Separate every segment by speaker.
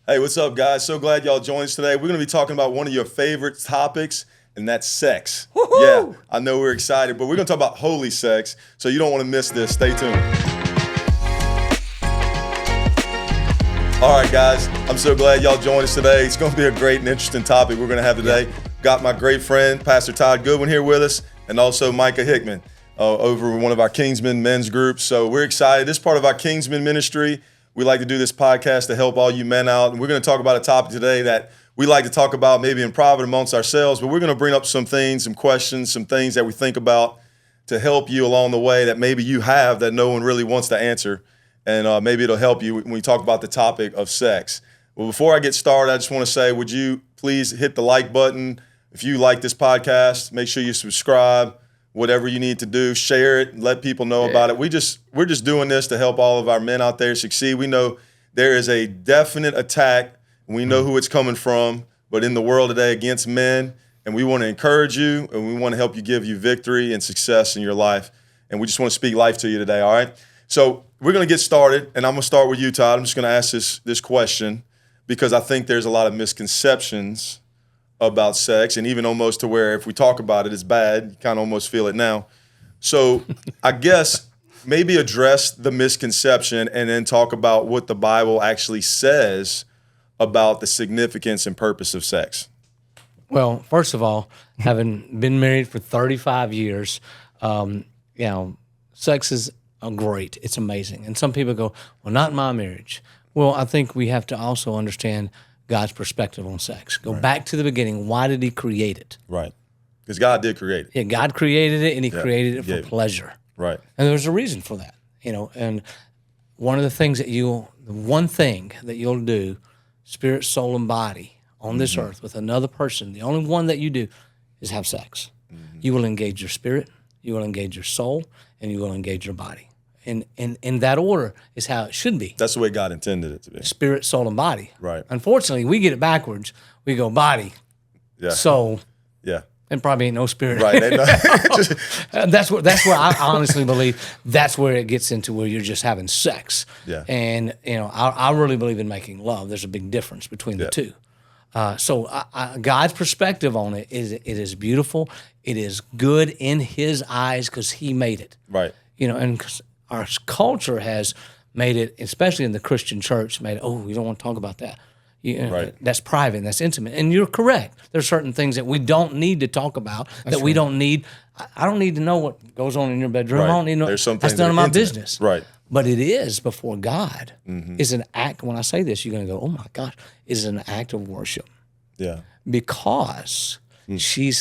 Speaker 1: Hey, what's up, guys? So glad y'all joined us today. We're going to be talking about one of your favorite topics, and that's sex.
Speaker 2: Woo-hoo!
Speaker 1: Yeah, I know we're excited, but we're going to talk about holy sex, so you don't want to miss this. Stay tuned. All right, guys, I'm so glad y'all joined us today. It's going to be a great and interesting topic we're going to have today. Got my great friend, Pastor Todd Goodwin, here with us, and also Micah Hickman over one of our Kingsman men's groups. So we're excited. This is part of our Kingsman ministry. We like to do this podcast to help all you men out. And we're going to talk about a topic today that we like to talk about maybe in private amongst ourselves, but we're going to bring up some things, some questions, some things that we think about to help you along the way that maybe you have that no one really wants to answer. And maybe it'll help you when we talk about the topic of sex. Well, before I get started, I just want to say, would you please hit the like button? If you like this podcast, make sure you subscribe. Whatever you need to do, share it, let people know about it. We're just doing this to help all of our men out there succeed. We know there is a definite attack, and we know who it's coming from, but in the world today against men, and we want to encourage you, and we want to help you give you victory and success in your life, and we just want to speak life to you today, all right? So we're going to get started, and I'm going to start with you, Todd. I'm just going to ask this question because I think there's a lot of misconceptions about sex, and even almost to where if we talk about it, it's bad. You kind of almost feel it now. So I guess maybe address the misconception and then talk about what the Bible actually says about the significance and purpose of sex.
Speaker 2: Well, first of all, having been married for 35 years, sex is great. It's amazing. And some people go, well, not in my marriage. Well, I think we have to also understand God's perspective on sex. Go back to the beginning. Why did he create it?
Speaker 1: Right. Because God did create it.
Speaker 2: Yeah, God created it, and he created it for pleasure.
Speaker 1: Right.
Speaker 2: And there's a reason for that, and one of the things the one thing that you'll do, spirit, soul, and body on this earth with another person, the only one that you do is have sex. Mm-hmm. You will engage your spirit, you will engage your soul, and you will engage your body. And in that order is how it should be.
Speaker 1: That's the way God intended it to be.
Speaker 2: Spirit, soul, and body.
Speaker 1: Right.
Speaker 2: Unfortunately, we get it backwards. We go body, soul, and probably ain't no spirit.
Speaker 1: Right.
Speaker 2: That's where I honestly believe that's where it gets into where you're just having sex.
Speaker 1: Yeah.
Speaker 2: And I really believe in making love. There's a big difference between the two. So God's perspective on it is beautiful. It is good in His eyes because He made it.
Speaker 1: Right.
Speaker 2: And our culture has made it, especially in the Christian church, we don't want to talk about that.
Speaker 1: Right.
Speaker 2: That's private and that's intimate. And you're correct. There's certain things that we don't need to talk about, we don't need. I don't need to know what goes on in your bedroom.
Speaker 1: Right.
Speaker 2: I don't need to know.
Speaker 1: There's some
Speaker 2: that's
Speaker 1: things
Speaker 2: none of my
Speaker 1: intimate.
Speaker 2: business.
Speaker 1: Right.
Speaker 2: But it is before God. It's an act. When I say this, you're going to go, oh my gosh, it's an act of worship.
Speaker 1: Yeah.
Speaker 2: Because she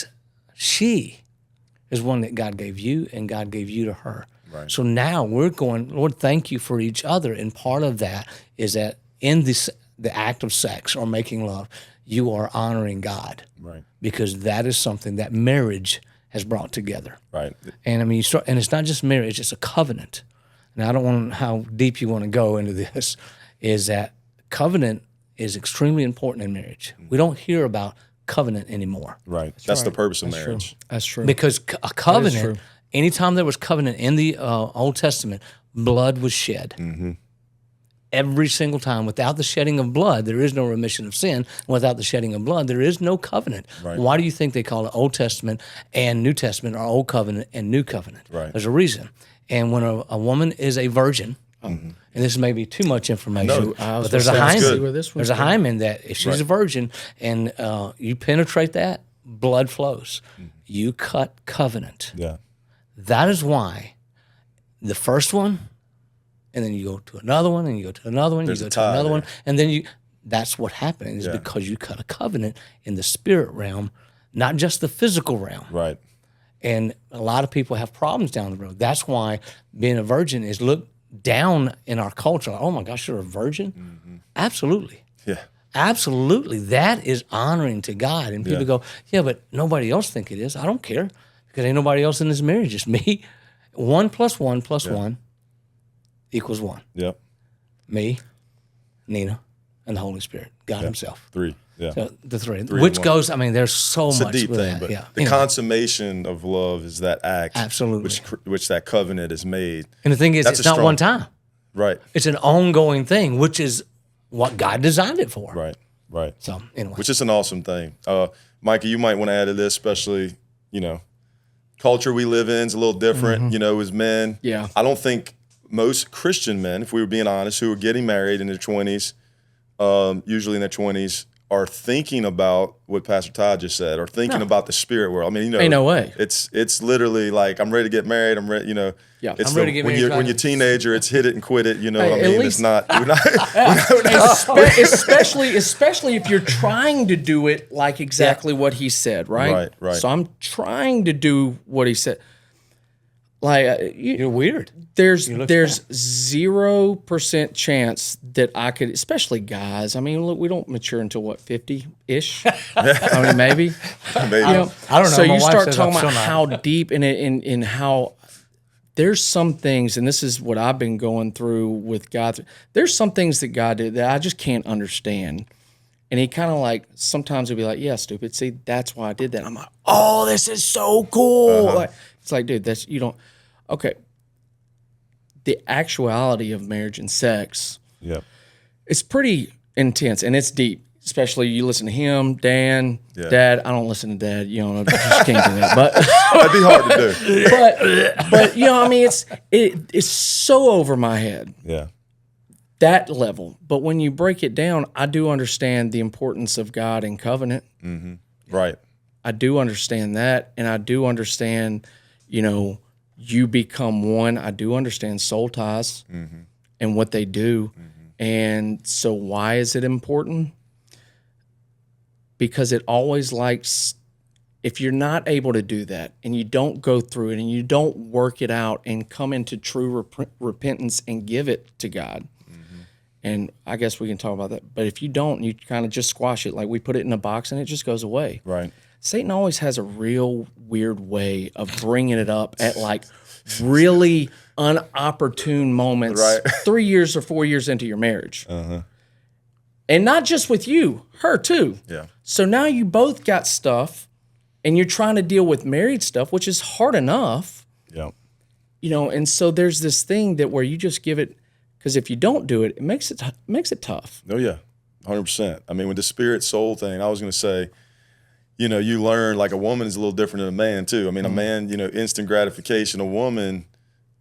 Speaker 2: is one that God gave you and God gave you to her.
Speaker 1: Right.
Speaker 2: So now we're going, Lord, thank you for each other. And part of that is that in the act of sex or making love, you are honoring God.
Speaker 1: Right.
Speaker 2: Because that is something that marriage has brought together.
Speaker 1: Right.
Speaker 2: And I mean, and it's not just marriage, it's a covenant. Now, I don't want how deep you want to go into this, is that covenant is extremely important in marriage. We don't hear about covenant anymore.
Speaker 1: Right. That's the purpose of marriage.
Speaker 3: True. That's true.
Speaker 2: Because a covenant, anytime there was covenant in the Old Testament, blood was shed.
Speaker 1: Mm-hmm.
Speaker 2: Every single time. Without the shedding of blood, there is no remission of sin. Without the shedding of blood, there is no covenant.
Speaker 1: Right.
Speaker 2: Why do you think they call it Old Testament and New Testament, or Old Covenant and New Covenant?
Speaker 1: Right.
Speaker 2: There's a reason. And when a woman is a virgin, and this may be too much information, but there's a hymen. There's a hymen that if she's a virgin and you penetrate that, blood flows. You cut covenant.
Speaker 1: Yeah.
Speaker 2: That is why the first one, and then you go to another one, and you go to another one,
Speaker 1: There's
Speaker 2: you go
Speaker 1: a
Speaker 2: to
Speaker 1: tie
Speaker 2: another
Speaker 1: there.
Speaker 2: one, and then that's what happened is because you cut a covenant in the spirit realm, not just the physical realm.
Speaker 1: Right.
Speaker 2: And a lot of people have problems down the road. That's why being a virgin is looked down in our culture. Like, oh my gosh, you're a virgin? Mm-hmm. Absolutely.
Speaker 1: Yeah.
Speaker 2: Absolutely. That is honoring to God. And people go, yeah, but nobody else think it is. I don't care because ain't nobody else in this marriage. It's me. 1 + 1 + 1 equals 1.
Speaker 1: Yep.
Speaker 2: Me, Nina, and the Holy Spirit, God Himself.
Speaker 1: 3. Yeah.
Speaker 2: So the three
Speaker 1: Three
Speaker 2: which
Speaker 1: in one.
Speaker 2: goes, I mean, there's so
Speaker 1: It's
Speaker 2: much
Speaker 1: a deep
Speaker 2: with
Speaker 1: thing,
Speaker 2: that.
Speaker 1: but
Speaker 2: Yeah.
Speaker 1: the consummation of love is that act,
Speaker 2: Absolutely.
Speaker 1: which that covenant is made.
Speaker 2: And the thing is,
Speaker 1: That's
Speaker 2: it's
Speaker 1: a
Speaker 2: not
Speaker 1: strong-
Speaker 2: one time.
Speaker 1: Right.
Speaker 2: It's an ongoing thing, which is what God designed it for.
Speaker 1: Right. Right.
Speaker 2: So anyway,
Speaker 1: Which is an awesome thing. Micah, you might want to add to this, especially, culture we live in is a little different, as men.
Speaker 3: Yeah.
Speaker 1: I don't think most Christian men, if we were being honest, who are getting married in their 20s, usually in their 20s, are thinking about what Pastor Todd just said, or thinking about the spirit world. I mean,
Speaker 3: Ain't no way.
Speaker 1: It's literally like, I'm ready to get married. I'm ready,
Speaker 3: Yeah.
Speaker 1: It's
Speaker 2: I'm ready to get married.
Speaker 1: when you're a teenager, it's hit it and quit it. You know
Speaker 3: Hey,
Speaker 1: what I
Speaker 3: at
Speaker 1: mean?
Speaker 3: least-
Speaker 1: It's not. We're not
Speaker 3: especially if you're trying to do it like exactly what he said, right?
Speaker 1: Right.
Speaker 3: So I'm trying to do what he said. Like
Speaker 2: you're weird.
Speaker 3: there's 0% chance that I could, especially guys. I mean, look, we don't mature until what, 50-ish? I mean, maybe.
Speaker 1: maybe.
Speaker 2: I don't know.
Speaker 3: So
Speaker 2: My
Speaker 3: you
Speaker 2: wife
Speaker 3: start
Speaker 2: says
Speaker 3: talking
Speaker 2: I'm
Speaker 3: about
Speaker 2: still not.
Speaker 3: how deep in how there's some things, and this is what I've been going through with God. There's some things that God did that I just can't understand. And he kind of like, sometimes he'll be like, yeah, stupid. See, that's why I did that. I'm like, oh, this is so cool. Like, it's like, dude, you don't, okay. The actuality of marriage and sex,
Speaker 1: Yeah.
Speaker 3: it's pretty intense and it's deep. Especially you listen to him, Dan, Dad. I don't listen to Dad. I just can't do that. But
Speaker 1: That'd be hard to do.
Speaker 3: but I mean, it's so over my head.
Speaker 1: Yeah.
Speaker 3: That level. But when you break it down, I do understand the importance of God and covenant.
Speaker 1: Right.
Speaker 3: I do understand that, and I do understand, you become one. I do understand soul ties and what they do. And so why is it important? Because it always likes, if you're not able to do that and you don't go through it and you don't work it out and come into true repentance and give it to God, and I guess we can talk about that. But if you don't, you kind of just squash it. Like we put it in a box and it just goes away.
Speaker 1: Right.
Speaker 3: Satan always has a real weird way of bringing it up at like really unopportune moments,
Speaker 1: Right.
Speaker 3: 3 years or 4 years into your marriage. And not just with you, her too.
Speaker 1: Yeah.
Speaker 3: So now you both got stuff and you're trying to deal with married stuff, which is hard enough,
Speaker 1: Yeah.
Speaker 3: and so there's this thing that where you just give it, because if you don't do it, it makes it tough.
Speaker 1: Oh yeah, 100%. I mean, with the spirit soul thing, I was going to say, you learn like a woman is a little different than a man too. I mean, a man, instant gratification. A woman,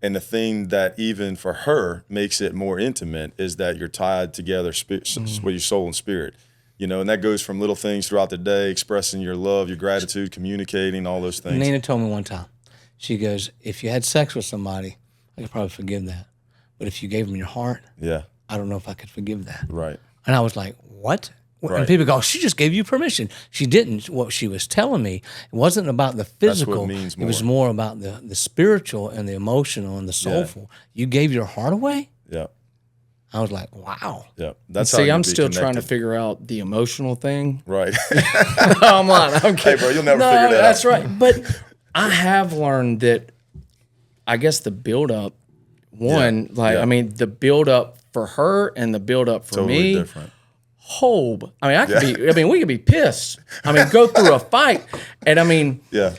Speaker 1: and the thing that even for her makes it more intimate is that you're tied together with your soul and spirit. And that goes from little things throughout the day, expressing your love, your gratitude, communicating, all those things.
Speaker 2: Nina told me one time, she goes, if you had sex with somebody, I could probably forgive that. But if you gave them your heart,
Speaker 1: Yeah.
Speaker 2: I don't know if I could forgive that.
Speaker 1: Right.
Speaker 2: And I was like, what?
Speaker 1: Right.
Speaker 2: And people go, she just gave you permission. She didn't. What she was telling me, it wasn't about the physical.
Speaker 1: what means
Speaker 2: It was
Speaker 1: more.
Speaker 2: more about the spiritual and the emotional and the soulful. You gave your heart away?
Speaker 1: Yeah.
Speaker 2: I was like, wow.
Speaker 1: Yeah. That's how
Speaker 3: See,
Speaker 1: you
Speaker 3: I'm
Speaker 1: be
Speaker 3: still trying to
Speaker 1: connected.
Speaker 3: figure out the emotional thing.
Speaker 1: Right.
Speaker 3: I'm kidding.
Speaker 1: Hey, bro, you'll never figure that
Speaker 3: That's
Speaker 1: out.
Speaker 3: right. But I have learned that, I guess the build up, the build up for her and the build up for
Speaker 1: Totally
Speaker 3: me.
Speaker 1: different.
Speaker 3: We could be pissed. Go through a fight. And
Speaker 1: Yeah.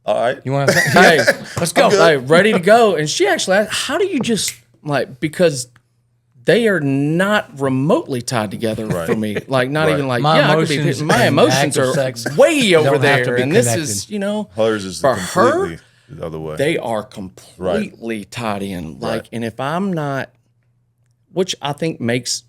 Speaker 1: All right.
Speaker 2: You want to?
Speaker 3: hey,
Speaker 2: Let's go.
Speaker 3: like, ready to go. And she actually asked, how do you just, because they are not remotely tied together for me. Like, not even like,
Speaker 2: My
Speaker 3: I could be
Speaker 2: emotions
Speaker 3: pissed. My
Speaker 2: and
Speaker 3: emotions
Speaker 2: active
Speaker 3: are
Speaker 2: sex
Speaker 3: way over
Speaker 2: don't have to
Speaker 3: there.
Speaker 2: be
Speaker 3: And this
Speaker 2: connected.
Speaker 3: is,
Speaker 1: Hers is
Speaker 3: for
Speaker 1: completely
Speaker 3: her,
Speaker 1: the other way.
Speaker 3: they are completely tied in. Like,
Speaker 1: Right.
Speaker 3: and if I'm not, which I think makes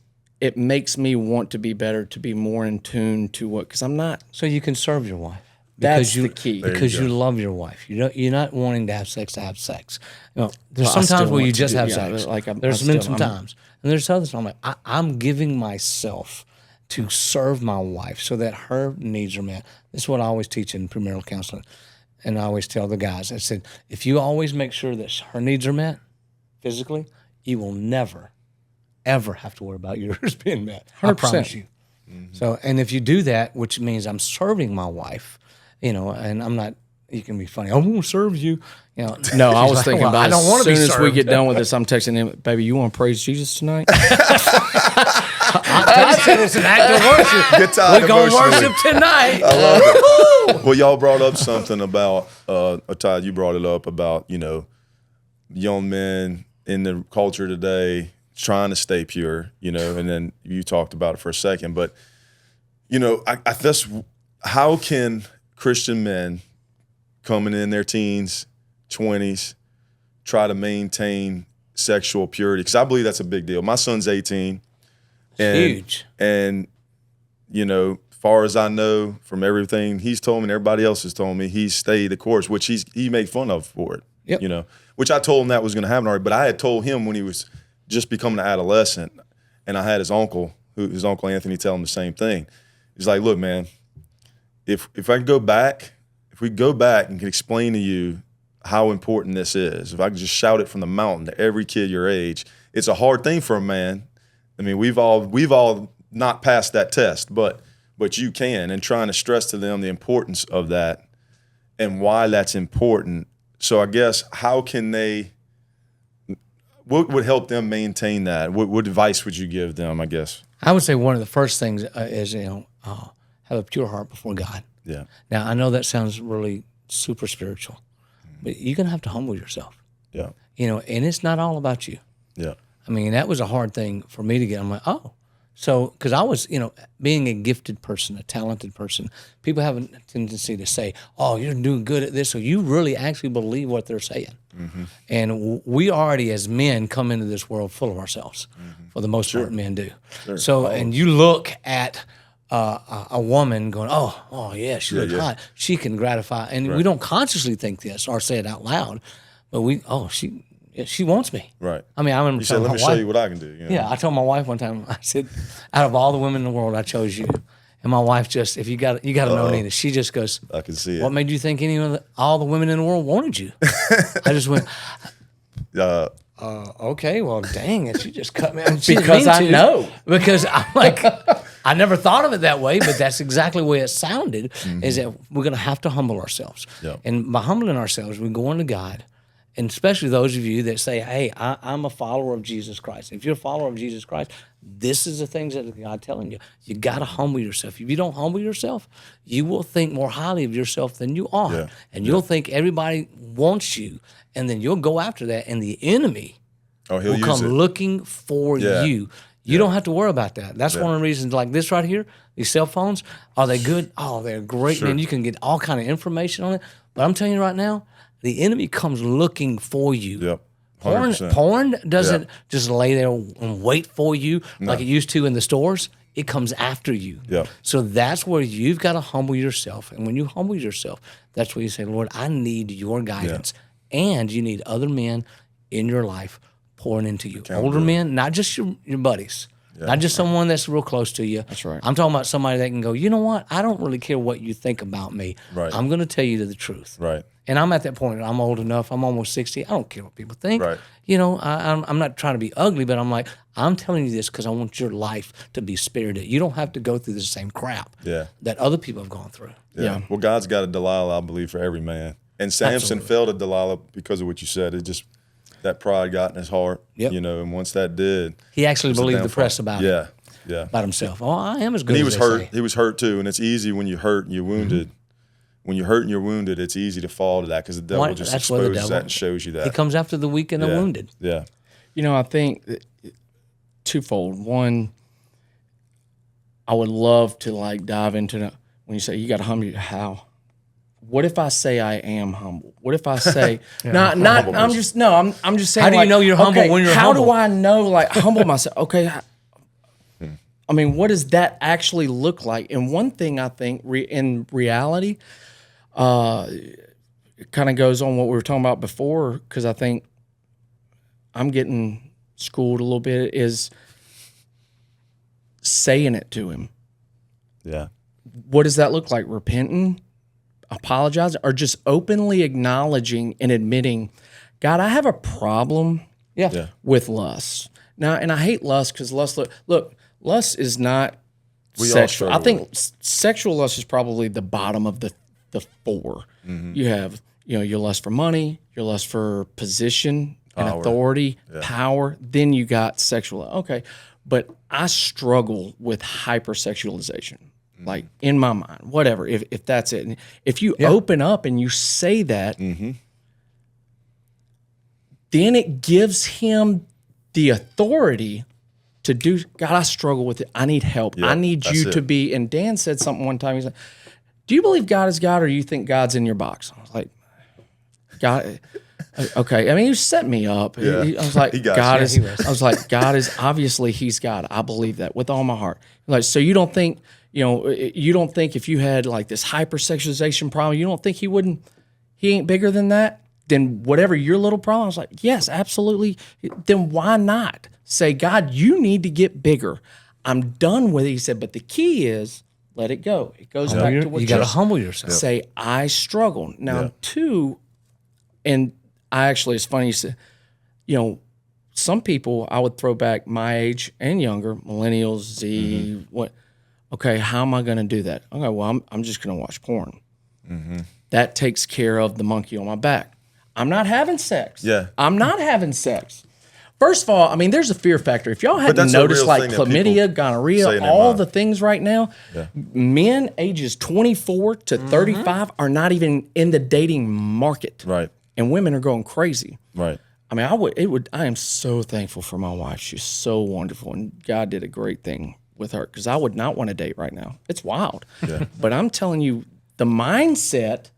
Speaker 3: me want to be better, to be more in tune to because I'm not.
Speaker 2: So you can serve your wife.
Speaker 3: That's
Speaker 2: Because
Speaker 3: the key.
Speaker 2: Because
Speaker 1: There you
Speaker 2: you
Speaker 1: go.
Speaker 2: love your wife. You're not wanting to have sex to have sex. There's
Speaker 3: Well, I
Speaker 2: some
Speaker 3: still
Speaker 2: times where
Speaker 3: want
Speaker 2: you
Speaker 3: to
Speaker 2: just
Speaker 3: do-
Speaker 2: have
Speaker 3: yeah,
Speaker 2: sex.
Speaker 3: like
Speaker 2: There's been some times. And there's others I'm like, I'm giving myself to serve my wife so that her needs are met. This is what I always teach in premarital counseling. And I always tell the guys, I said, if you always make sure that her needs are met physically, you will never, ever have to worry about yours being met. I
Speaker 3: 100%.
Speaker 2: promise you. So, and if you do that, which means I'm serving my wife, and I'm not, you can be funny, I won't serve you.
Speaker 3: No, I
Speaker 2: She's
Speaker 3: was
Speaker 2: like,
Speaker 3: thinking
Speaker 2: well,
Speaker 3: about
Speaker 2: I don't
Speaker 3: as
Speaker 2: want to
Speaker 3: soon
Speaker 2: be
Speaker 3: as we
Speaker 2: served.
Speaker 3: get done with this, I'm texting him, baby, you want to praise Jesus tonight?
Speaker 2: I said it's an act of worship.
Speaker 1: Get tired
Speaker 2: We're going to
Speaker 1: emotionally.
Speaker 2: worship tonight.
Speaker 1: I love it. Well, y'all brought up something about, Todd, you brought it up about, young men in the culture today trying to stay pure, you know, and then you talked about it for a second. But, you know, I guess how can Christian men coming in their teens, 20s, try to maintain sexual purity? Because I believe that's a big deal. My son's 18.
Speaker 2: Huge.
Speaker 1: And, you know, far as I know from everything he's told me and everybody else has told me, he's stayed the course, which he made fun of for it.
Speaker 2: Yep.
Speaker 1: You know, which I told him that was going to happen already. But I had told him when he was just becoming an adolescent, and I had his uncle Anthony tell him the same thing. He's like, look, man, if I could go back, if we go back and can explain to you how important this is, if I could just shout it from the mountain to every kid your age, it's a hard thing for a man. I mean, we've all not passed that test, but you can, and trying to stress to them the importance of that and why that's important. So I guess what would help them maintain that? What advice would you give them, I guess?
Speaker 2: I would say one of the first things is, have a pure heart before God.
Speaker 1: Yeah.
Speaker 2: Now, I know that sounds really super spiritual, but you're going to have to humble yourself.
Speaker 1: Yeah.
Speaker 2: You know, and it's not all about you.
Speaker 1: Yeah.
Speaker 2: I mean, that was a hard thing for me to get. I'm like, oh. So, because I was, you know, being a gifted person, a talented person, people have a tendency to say, oh, you're doing good at this, so you really actually believe what they're saying. Mm-hmm. And we already, as men, come into this world full of ourselves. Mm-hmm. For the most part, men do. Sure. So, and you look at a woman going, oh, yeah, she looks hot. She can gratify. And we don't consciously think this or say it out loud, but she wants me.
Speaker 1: Right.
Speaker 2: I mean, I remember
Speaker 1: you said, let me show you what I can do. You know?
Speaker 2: Yeah, I told my wife one time, I said, out of all the women in the world, I chose you. And my wife just, if you got to know Nina, she just goes,
Speaker 1: I can see it.
Speaker 2: What made you think all the women in the world wanted you? I just went, okay, well, dang it. She just cut me out.
Speaker 3: Because I know.
Speaker 2: Because I'm like, I never thought of it that way, but that's exactly the way it sounded, is that we're going to have to humble ourselves.
Speaker 1: Yep.
Speaker 2: And by humbling ourselves, we go into God. And especially those of you that say, hey, I'm a follower of Jesus Christ. If you're a follower of Jesus Christ, this is the things that God's telling you. You got to humble yourself. If you don't humble yourself, you will think more highly of yourself than you are. Yeah. And you'll think everybody wants you. And then you'll go after that. And the enemy will come looking for you. You don't have to worry about that. That's one of the reasons, like this right here, these cell phones, are they good? Oh, they're great, man. You can get all kind of information on it. But I'm telling you right now, the enemy comes looking for you.
Speaker 1: Yep.
Speaker 2: 100%. Porn doesn't just lay there and wait for you like it used to in the stores. It comes after you.
Speaker 1: Yep.
Speaker 2: So that's where you've got to humble yourself. And when you humble yourself, that's where you say, Lord, I need your guidance. Yeah. And you need other men in your life pouring into you. Older men, not just your buddies. Yeah. Not just someone that's real close to you.
Speaker 3: That's right.
Speaker 2: I'm talking about somebody that can go, you know what? I don't really care what you think about me.
Speaker 1: Right.
Speaker 2: I'm going to tell you the truth.
Speaker 1: Right.
Speaker 2: And I'm at that point. I'm old enough. I'm almost 60. I don't care what people think.
Speaker 1: Right.
Speaker 2: You know, I'm not trying to be ugly, but I'm like, I'm telling you this because I want your life to be spirited. You don't have to go through the same crap that other people have gone through.
Speaker 1: Yeah. Well, God's got a Delilah, I believe, for every man. And Samson fell to Delilah because of what you said. It just, that pride got in his heart, you know, and once that did.
Speaker 2: He actually believed the press about it.
Speaker 1: Yeah.
Speaker 2: About himself. Oh, I am as good
Speaker 1: and he
Speaker 2: as
Speaker 1: was
Speaker 2: they
Speaker 1: hurt.
Speaker 2: say.
Speaker 1: He was hurt too, and it's easy when you're hurt and you're wounded. When you're hurt and you're wounded, it's easy to fall to that because the devil just exposes that and shows you that.
Speaker 2: He comes after the weak and the wounded.
Speaker 1: Yeah.
Speaker 3: You know, I think twofold. One, I would love to like dive into when you say you got to humble you. How? What if I say I am humble? What if I say not? I'm just saying.
Speaker 2: How do you know you're humble when you're humble?
Speaker 3: How do I know like humble myself? Okay. I mean, what does that actually look like? And one thing I think in reality, it kind of goes on what we were talking about before, because I think I'm getting schooled a little bit, is saying it to him.
Speaker 1: Yeah.
Speaker 3: What does that look like? Repenting, apologizing, or just openly acknowledging and admitting, God, I have a problem with lust. Now, and I hate lust because lust, look, lust is not sexual. I think sexual lust is probably the bottom of the four. Mm-hmm. You have, your lust for money, your lust for position and authority, power. Then you got sexual. Okay. But I struggle with hypersexualization, like in my mind, whatever, if that's it. And if you open up and you say that, then it gives him the authority to do. God, I struggle with it. I need help.
Speaker 1: Yep,
Speaker 3: I need you
Speaker 1: that's
Speaker 3: to
Speaker 1: it.
Speaker 3: be. And Dan said something one time. He's like, "Do you believe God is God, or do you think God's in your box?" I was like, "God." Okay, I mean, he set me up.
Speaker 1: Yeah.
Speaker 3: I was like,
Speaker 1: He got
Speaker 3: God
Speaker 1: you.
Speaker 3: is. I was like, God is obviously He's God. I believe that with all my heart. Like, so you don't think, you don't think if you had like this hypersexualization problem, you don't think He wouldn't? He ain't bigger than that. Then whatever your little problem, I was like, yes, absolutely. Then why not say, God, you need to get bigger? I'm done with it. He said, but the key is let it go. It goes back to what
Speaker 2: You got to humble yourself.
Speaker 3: say. I struggle now too, and I actually, it's funny you said, some people I would throw back my age and younger, millennials, Z, what? Okay, how am I going to do that? Okay, well, I'm just going to watch porn. That takes care of the monkey on my back. I'm not having sex.
Speaker 1: Yeah.
Speaker 3: I'm not having sex. First of all, I mean, there's a fear factor. If y'all hadn't
Speaker 1: that's a
Speaker 3: noticed,
Speaker 1: real
Speaker 3: like
Speaker 1: thing that
Speaker 3: chlamydia,
Speaker 1: people say
Speaker 3: gonorrhea,
Speaker 1: in their
Speaker 3: all
Speaker 1: mind.
Speaker 3: the things right now, men ages 24 to 35 are not even in the dating market.
Speaker 1: Right.
Speaker 3: And women are going crazy.
Speaker 1: Right.
Speaker 3: I mean, I am so thankful for my wife. She's so wonderful, and God did a great thing with her because I would not want to date right now. It's wild.
Speaker 1: Yeah.
Speaker 3: But I'm telling you, the mindset,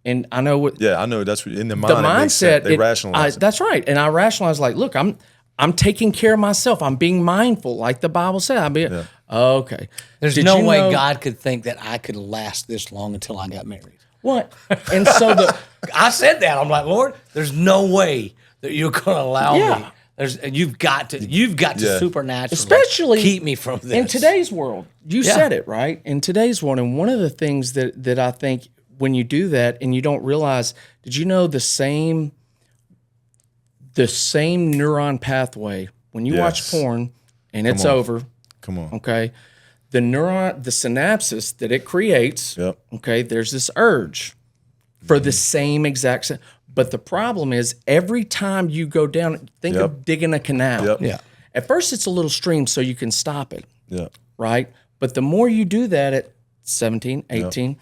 Speaker 3: and I know what
Speaker 1: Yeah, I know that's what, in the mind.
Speaker 3: the
Speaker 1: it makes sense.
Speaker 3: mindset.
Speaker 1: They rationalize it.
Speaker 3: That's right, and I rationalize like, look, I'm taking care of myself. I'm being mindful, like the Bible said. Okay.
Speaker 2: There's
Speaker 3: Did
Speaker 2: no
Speaker 3: you
Speaker 2: way
Speaker 3: know-
Speaker 2: God could think that I could last this long until I got married.
Speaker 3: What? And so
Speaker 2: I said that. I'm like, Lord, there's no way that you're going to allow me. You've got to
Speaker 1: Yeah.
Speaker 2: supernaturally
Speaker 3: especially
Speaker 2: keep me from this.
Speaker 3: in today's world. You said it right. In today's world, and one of the things that I think when you do that and you don't realize, did you know the same neuron pathway when you watch porn and it's over?
Speaker 1: Come on.
Speaker 3: Okay, the synapses that it creates.
Speaker 1: Yep.
Speaker 3: Okay, there's this urge for the same exact. But the problem is, every time you go down, think of digging a canal.
Speaker 1: Yep.
Speaker 2: Yeah.
Speaker 3: At first, it's a little stream so you can stop it,
Speaker 1: Yeah.
Speaker 3: right? But the more you do that at 17, 18,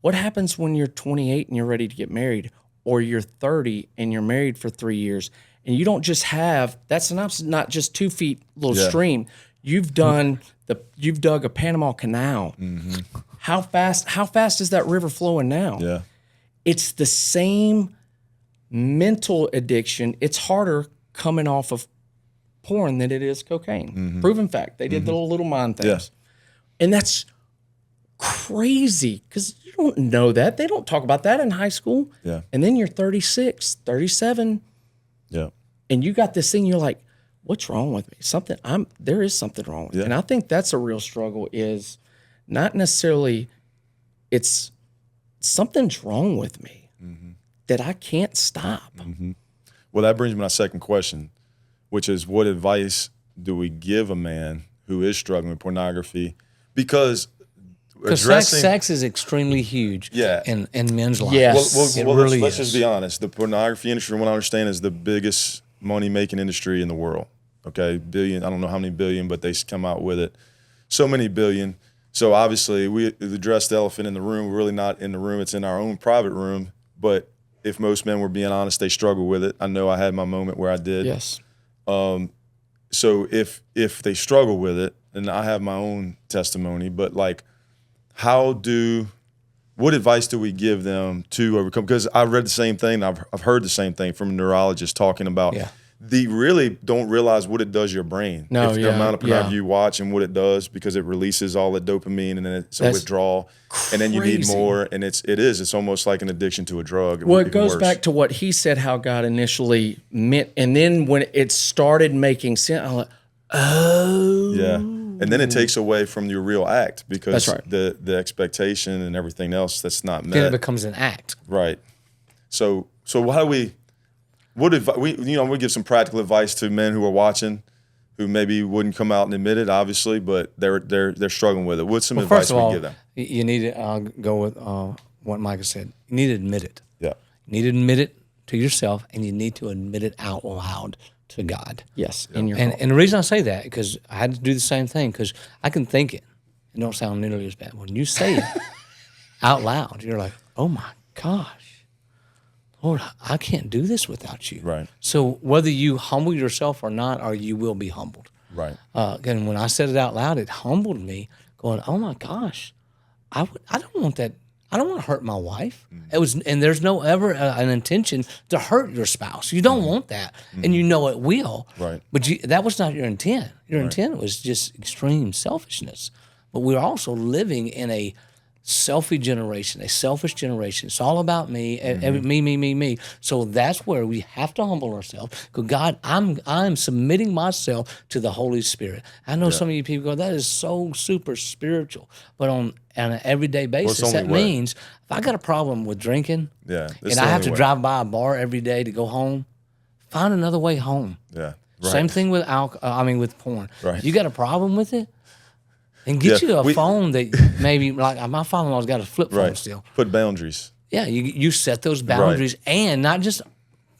Speaker 3: what happens when you're 28 and you're ready to get married? Or you're 30 and you're married for 3 years, and you don't just have, that's not just 2 feet little stream. You've dug a Panama Canal. How fast is that river flowing now?
Speaker 1: Yeah.
Speaker 3: It's the same mental addiction. It's harder coming off of porn than it is cocaine. Proven fact. They did the little mind things.
Speaker 1: Yes.
Speaker 3: And that's crazy because you don't know that. They don't talk about that in high school.
Speaker 1: Yeah.
Speaker 3: And then you're 36, 37,
Speaker 1: Yeah.
Speaker 3: and you got this thing, you're like, what's wrong with me? There is something wrong with me. And I think that's a real struggle is not necessarily it's something's wrong with me that I can't stop.
Speaker 1: Well, that brings me to my second question, which is what advice do we give a man who is struggling with pornography? Because
Speaker 2: sex is extremely huge in men's lives.
Speaker 3: Yes.
Speaker 2: It
Speaker 1: Well,
Speaker 2: really
Speaker 1: let's
Speaker 2: is.
Speaker 1: just be honest. The pornography industry, from what I understand, is the biggest money-making industry in the world. Okay, billion. I don't know how many billion, but they come out with it. So many billion. So obviously, we address the elephant in the room. We're really not in the room. It's in our own private room. But if most men were being honest, they struggle with it. I know I had my moment where I did.
Speaker 3: Yes.
Speaker 1: So if they struggle with it, and I have my own testimony, but like, what advice do we give them to overcome? Because I read the same thing. I've heard the same thing from neurologists talking about. They really don't realize what it does to your brain.
Speaker 3: No,
Speaker 1: The amount of pornography you watch and what it does, because it releases all the dopamine and then it's a withdrawal, and then you need
Speaker 3: crazy.
Speaker 1: more, and it's almost like an addiction to a drug.
Speaker 3: Well, it
Speaker 1: even
Speaker 3: goes
Speaker 1: worse.
Speaker 3: back to what he said, how God initially meant, and then when it started making sense, I'm like, oh.
Speaker 1: Yeah. And then it takes away from your real act because
Speaker 3: That's right.
Speaker 1: the expectation and everything else that's not
Speaker 2: Then it
Speaker 1: met.
Speaker 2: becomes an act.
Speaker 1: Right. So how do we we give some practical advice to men who are watching, who maybe wouldn't come out and admit it, obviously, but they're struggling with it. What's some advice
Speaker 2: First of
Speaker 1: we
Speaker 2: all,
Speaker 1: give them?
Speaker 2: you need to go with what Micah said. You need to admit it.
Speaker 1: Yeah.
Speaker 2: You need to admit it to yourself, and you need to admit it out loud to God.
Speaker 3: Yes, in your
Speaker 2: And the reason I say that, because I had to do the same thing, because I can think it. It don't sound nearly as bad. When you say it out loud, you're like, oh my gosh, Lord, I can't do this without you.
Speaker 1: Right.
Speaker 2: So whether you humble yourself or not, or you will be humbled.
Speaker 1: Right.
Speaker 2: And when I said it out loud, it humbled me, going, "Oh my gosh, I don't want that. I don't want to hurt my wife." It was, and there's no ever an intention to hurt your spouse. You don't want that, and you know it will.
Speaker 1: Right.
Speaker 2: But that was not your intent. Your intent was just extreme selfishness. But we're also living in a selfish generation. It's all about me, me. So that's where we have to humble ourselves. Because God, I'm submitting myself to the Holy Spirit. I know some of you people go, that is so super spiritual. But on an everyday basis, that means if I got a problem with drinking, and I have to drive by a bar every day to go home, find another way home.
Speaker 1: Yeah. Right.
Speaker 2: Same thing with with porn.
Speaker 1: Right.
Speaker 2: You got a problem with it? And get you a phone that maybe, like my father-in-law's got a flip phone still.
Speaker 1: Put boundaries.
Speaker 2: Yeah, you set those boundaries, and not just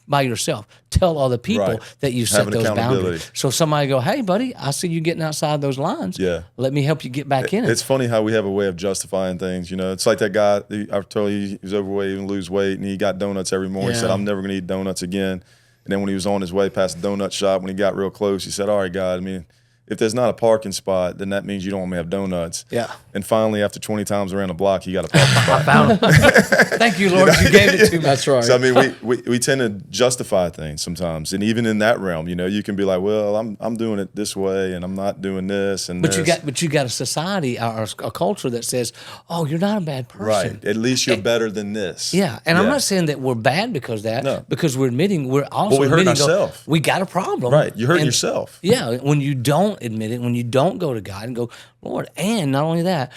Speaker 2: by yourself. Tell other people that you set those boundaries. So somebody go, hey, buddy, I see you getting outside those lines.
Speaker 1: Yeah.
Speaker 2: Let me help you get back in it.
Speaker 1: It's funny how we have a way of justifying things. You know, it's like that guy, I told you he was overweight, he didn't lose weight, and he got donuts every morning. He said, I'm never going to eat donuts again. And then when he was on his way past the donut shop, when he got real close, he said, all right, God, I mean, if there's not a parking spot, then that means you don't want me to have donuts.
Speaker 2: Yeah.
Speaker 1: And finally, after 20 times around the block, he got a parking spot.
Speaker 2: I found it. Thank you, Lord, you gave it to me.
Speaker 3: That's right.
Speaker 1: So, I mean, we tend to justify things sometimes. And even in that realm, you know, you can be like, well, I'm doing it this way and I'm not doing this. And
Speaker 2: But you got a society or a culture that says, oh, you're not a bad person.
Speaker 1: Right. At least you're better than this.
Speaker 2: Yeah. And I'm not saying that we're bad because of that, because we're admitting, we're also
Speaker 1: we hurt
Speaker 2: admitting
Speaker 1: ourselves.
Speaker 2: We got a problem.
Speaker 1: Right. You hurt yourself.
Speaker 2: Yeah. When you don't admit it, when you don't go to God and go, Lord, and not only that,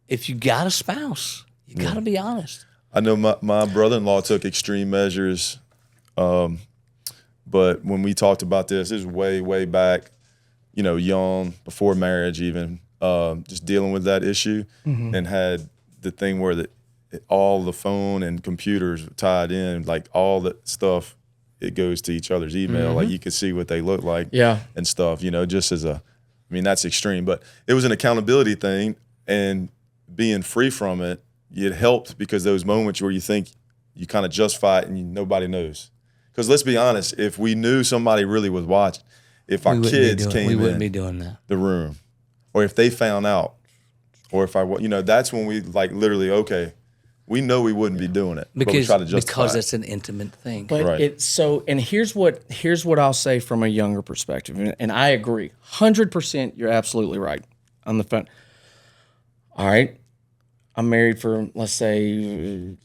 Speaker 2: if you got a spouse, you got to be honest.
Speaker 1: I know my brother-in-law took extreme measures, but when we talked about this was way, way back, you know, young, before marriage even, just dealing with that issue, and had the thing where all the phone and computers tied in, like all the stuff, it goes to each other's email. Like you could see what they look like and stuff, you know, just as I mean, that's extreme, but it was an accountability thing, and being free from it, it helped, because those moments where you think you kind of justify it and nobody knows. Because let's be honest, if we knew somebody really was watching, if our kids came in,
Speaker 2: we wouldn't be doing that.
Speaker 1: The room, or if they found out, or if that's when we like literally, okay, we know we wouldn't be doing it, but we try to justify
Speaker 2: because it's an intimate thing.
Speaker 3: But and here's what I'll say from a younger perspective, and I agree 100%. You're absolutely right on the phone. All right, I'm married for, let's say,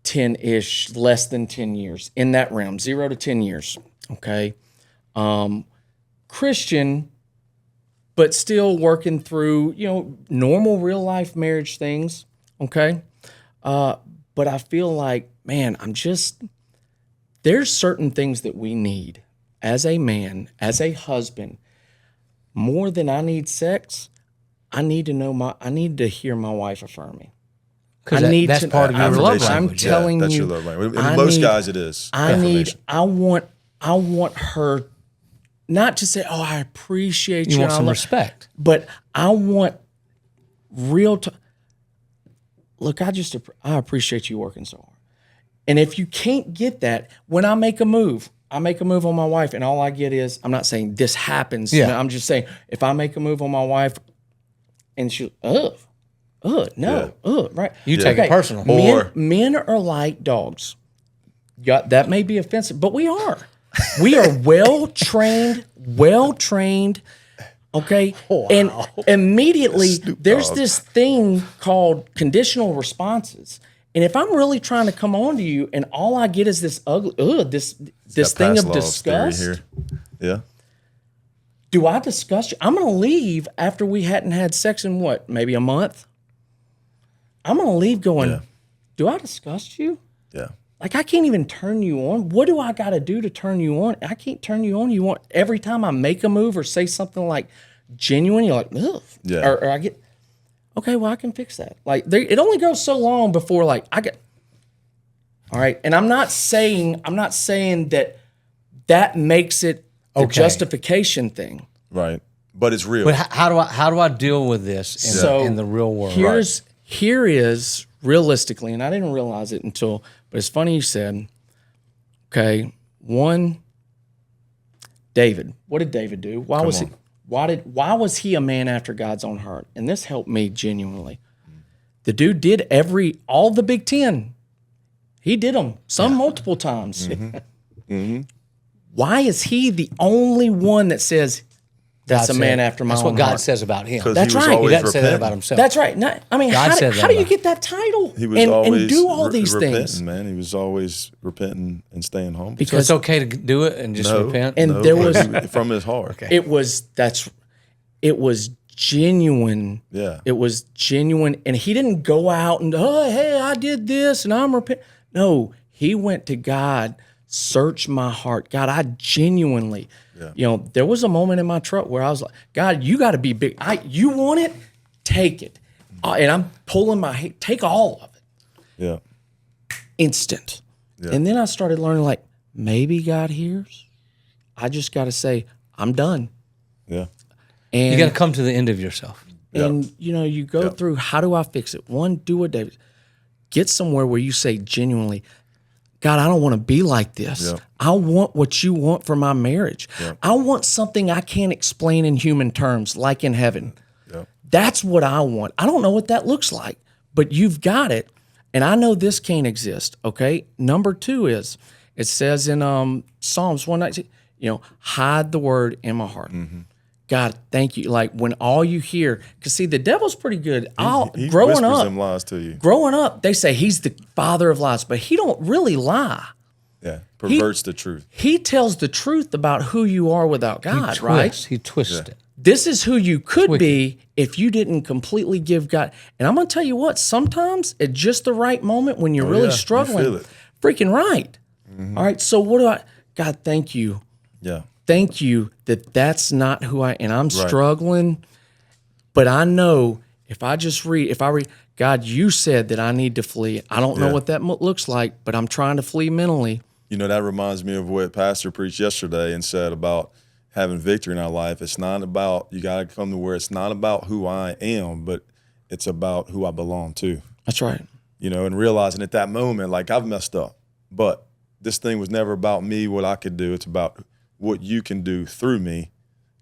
Speaker 3: 10-ish, less than 10 years, in that realm, 0 to 10 years. Okay, Christian, but still working through normal real life marriage things. Okay. But I feel like, man, there's certain things that we need as a man, as a husband, more than I need sex. I need to hear my wife affirm me.
Speaker 2: Because that's part of your love language.
Speaker 3: I'm telling
Speaker 1: that's
Speaker 3: you,
Speaker 1: your love language. Most guys, it is.
Speaker 3: I want her not to say, "Oh, I appreciate you."
Speaker 2: You want some respect,
Speaker 3: but I want real time. Look, I appreciate you working so hard. And if you can't get that, when I make a move on my wife, and all I get is, I'm not saying this happens.
Speaker 2: Yeah.
Speaker 3: I'm just saying, if I make a move on my wife and she, right.
Speaker 2: You take it personal.
Speaker 3: Men are like dogs. That may be offensive, but we are. We are well-trained. Okay, wow. And immediately there's this thing called conditional responses. And if I'm really trying to come on to you, and all I get is this ugly, this thing of disgust.
Speaker 1: Here. Yeah.
Speaker 3: Do I disgust you? I'm going to leave after we hadn't had sex in maybe a month. I'm going to leave going, do I disgust you?
Speaker 1: Yeah.
Speaker 3: Like, I can't even turn you on. What do I got to do to turn you on? I can't turn you on. You want every time I make a move or say something like genuine, you're like, ugh.
Speaker 1: Yeah.
Speaker 3: Or I get, okay, well, I can fix that. Like, it only goes so long before, like, I get, all right. And I'm not saying that makes it a justification thing.
Speaker 1: Right. But it's real.
Speaker 2: But how do I deal with this in the real world?
Speaker 3: Here is realistically, and I didn't realize it until, but it's funny you said, Okay, one, David. What did David do? Why was he a man after God's own heart? And this helped me genuinely. The dude did all the Big Ten. He did them, some multiple times. Why is he the only one that says that's a man after my own heart?
Speaker 2: That's what God says about him.
Speaker 1: That's
Speaker 2: right. He doesn't say that about himself.
Speaker 3: That's right. How do you get that title and do all these things?
Speaker 1: Man, he was always repenting and staying humble.
Speaker 2: Because it's okay to do it and just repent.
Speaker 3: And there was
Speaker 1: from his heart.
Speaker 2: Okay.
Speaker 3: It was genuine.
Speaker 1: Yeah.
Speaker 3: It was genuine, and he didn't go out and hey, I did this and I'm repenting. No, he went to God. Search my heart. God, I genuinely, there was a moment in my truck where I was like, God, you got to be big. You want it? Take it. And I'm pulling my head, take all of it.
Speaker 1: Yeah.
Speaker 3: Instant. Yeah. And then I started learning, like, maybe God hears. I just got to say, I'm done.
Speaker 1: Yeah.
Speaker 2: And you got to come to the end of yourself.
Speaker 3: And, you go through, how do I fix it? One, do what David. Get somewhere where you say genuinely, God, I don't want to be like this. Yep. I want what you want for my marriage. Yep. I want something I can't explain in human terms, like in heaven. Yep. That's what I want. I don't know what that looks like, but you've got it. And I know this can't exist, okay? Number 2 is, it says in Psalms 119, hide the word in my heart. Mm-hmm. God, thank you. Like when all you hear, because see, the devil's pretty good.
Speaker 1: He
Speaker 3: growing
Speaker 1: whispers
Speaker 3: up,
Speaker 1: them lies to you.
Speaker 3: Growing up, they say he's the father of lies, but he don't really lie.
Speaker 1: Yeah, perverts the truth.
Speaker 3: He tells the truth about who you are without God, right?
Speaker 2: He twists it.
Speaker 3: This is who you could be if you didn't completely give God. And I'm going to tell you what, sometimes at just the right moment when you're really struggling,
Speaker 1: you feel it.
Speaker 3: Freaking right. Mm-hmm. All right, so what do God, thank you.
Speaker 1: Yeah.
Speaker 3: Thank you that's not who I am. And I'm struggling, but I know if I read, God, you said that I need to flee. I don't know what that looks like, but I'm trying to flee mentally.
Speaker 1: That reminds me of what Pastor preached yesterday and said about having victory in our life. It's not about, you got to come to where it's not about who I am, but it's about who I belong to.
Speaker 3: That's right.
Speaker 1: And realizing at that moment, like I've messed up, but this thing was never about me, what I could do. It's about what you can do through me.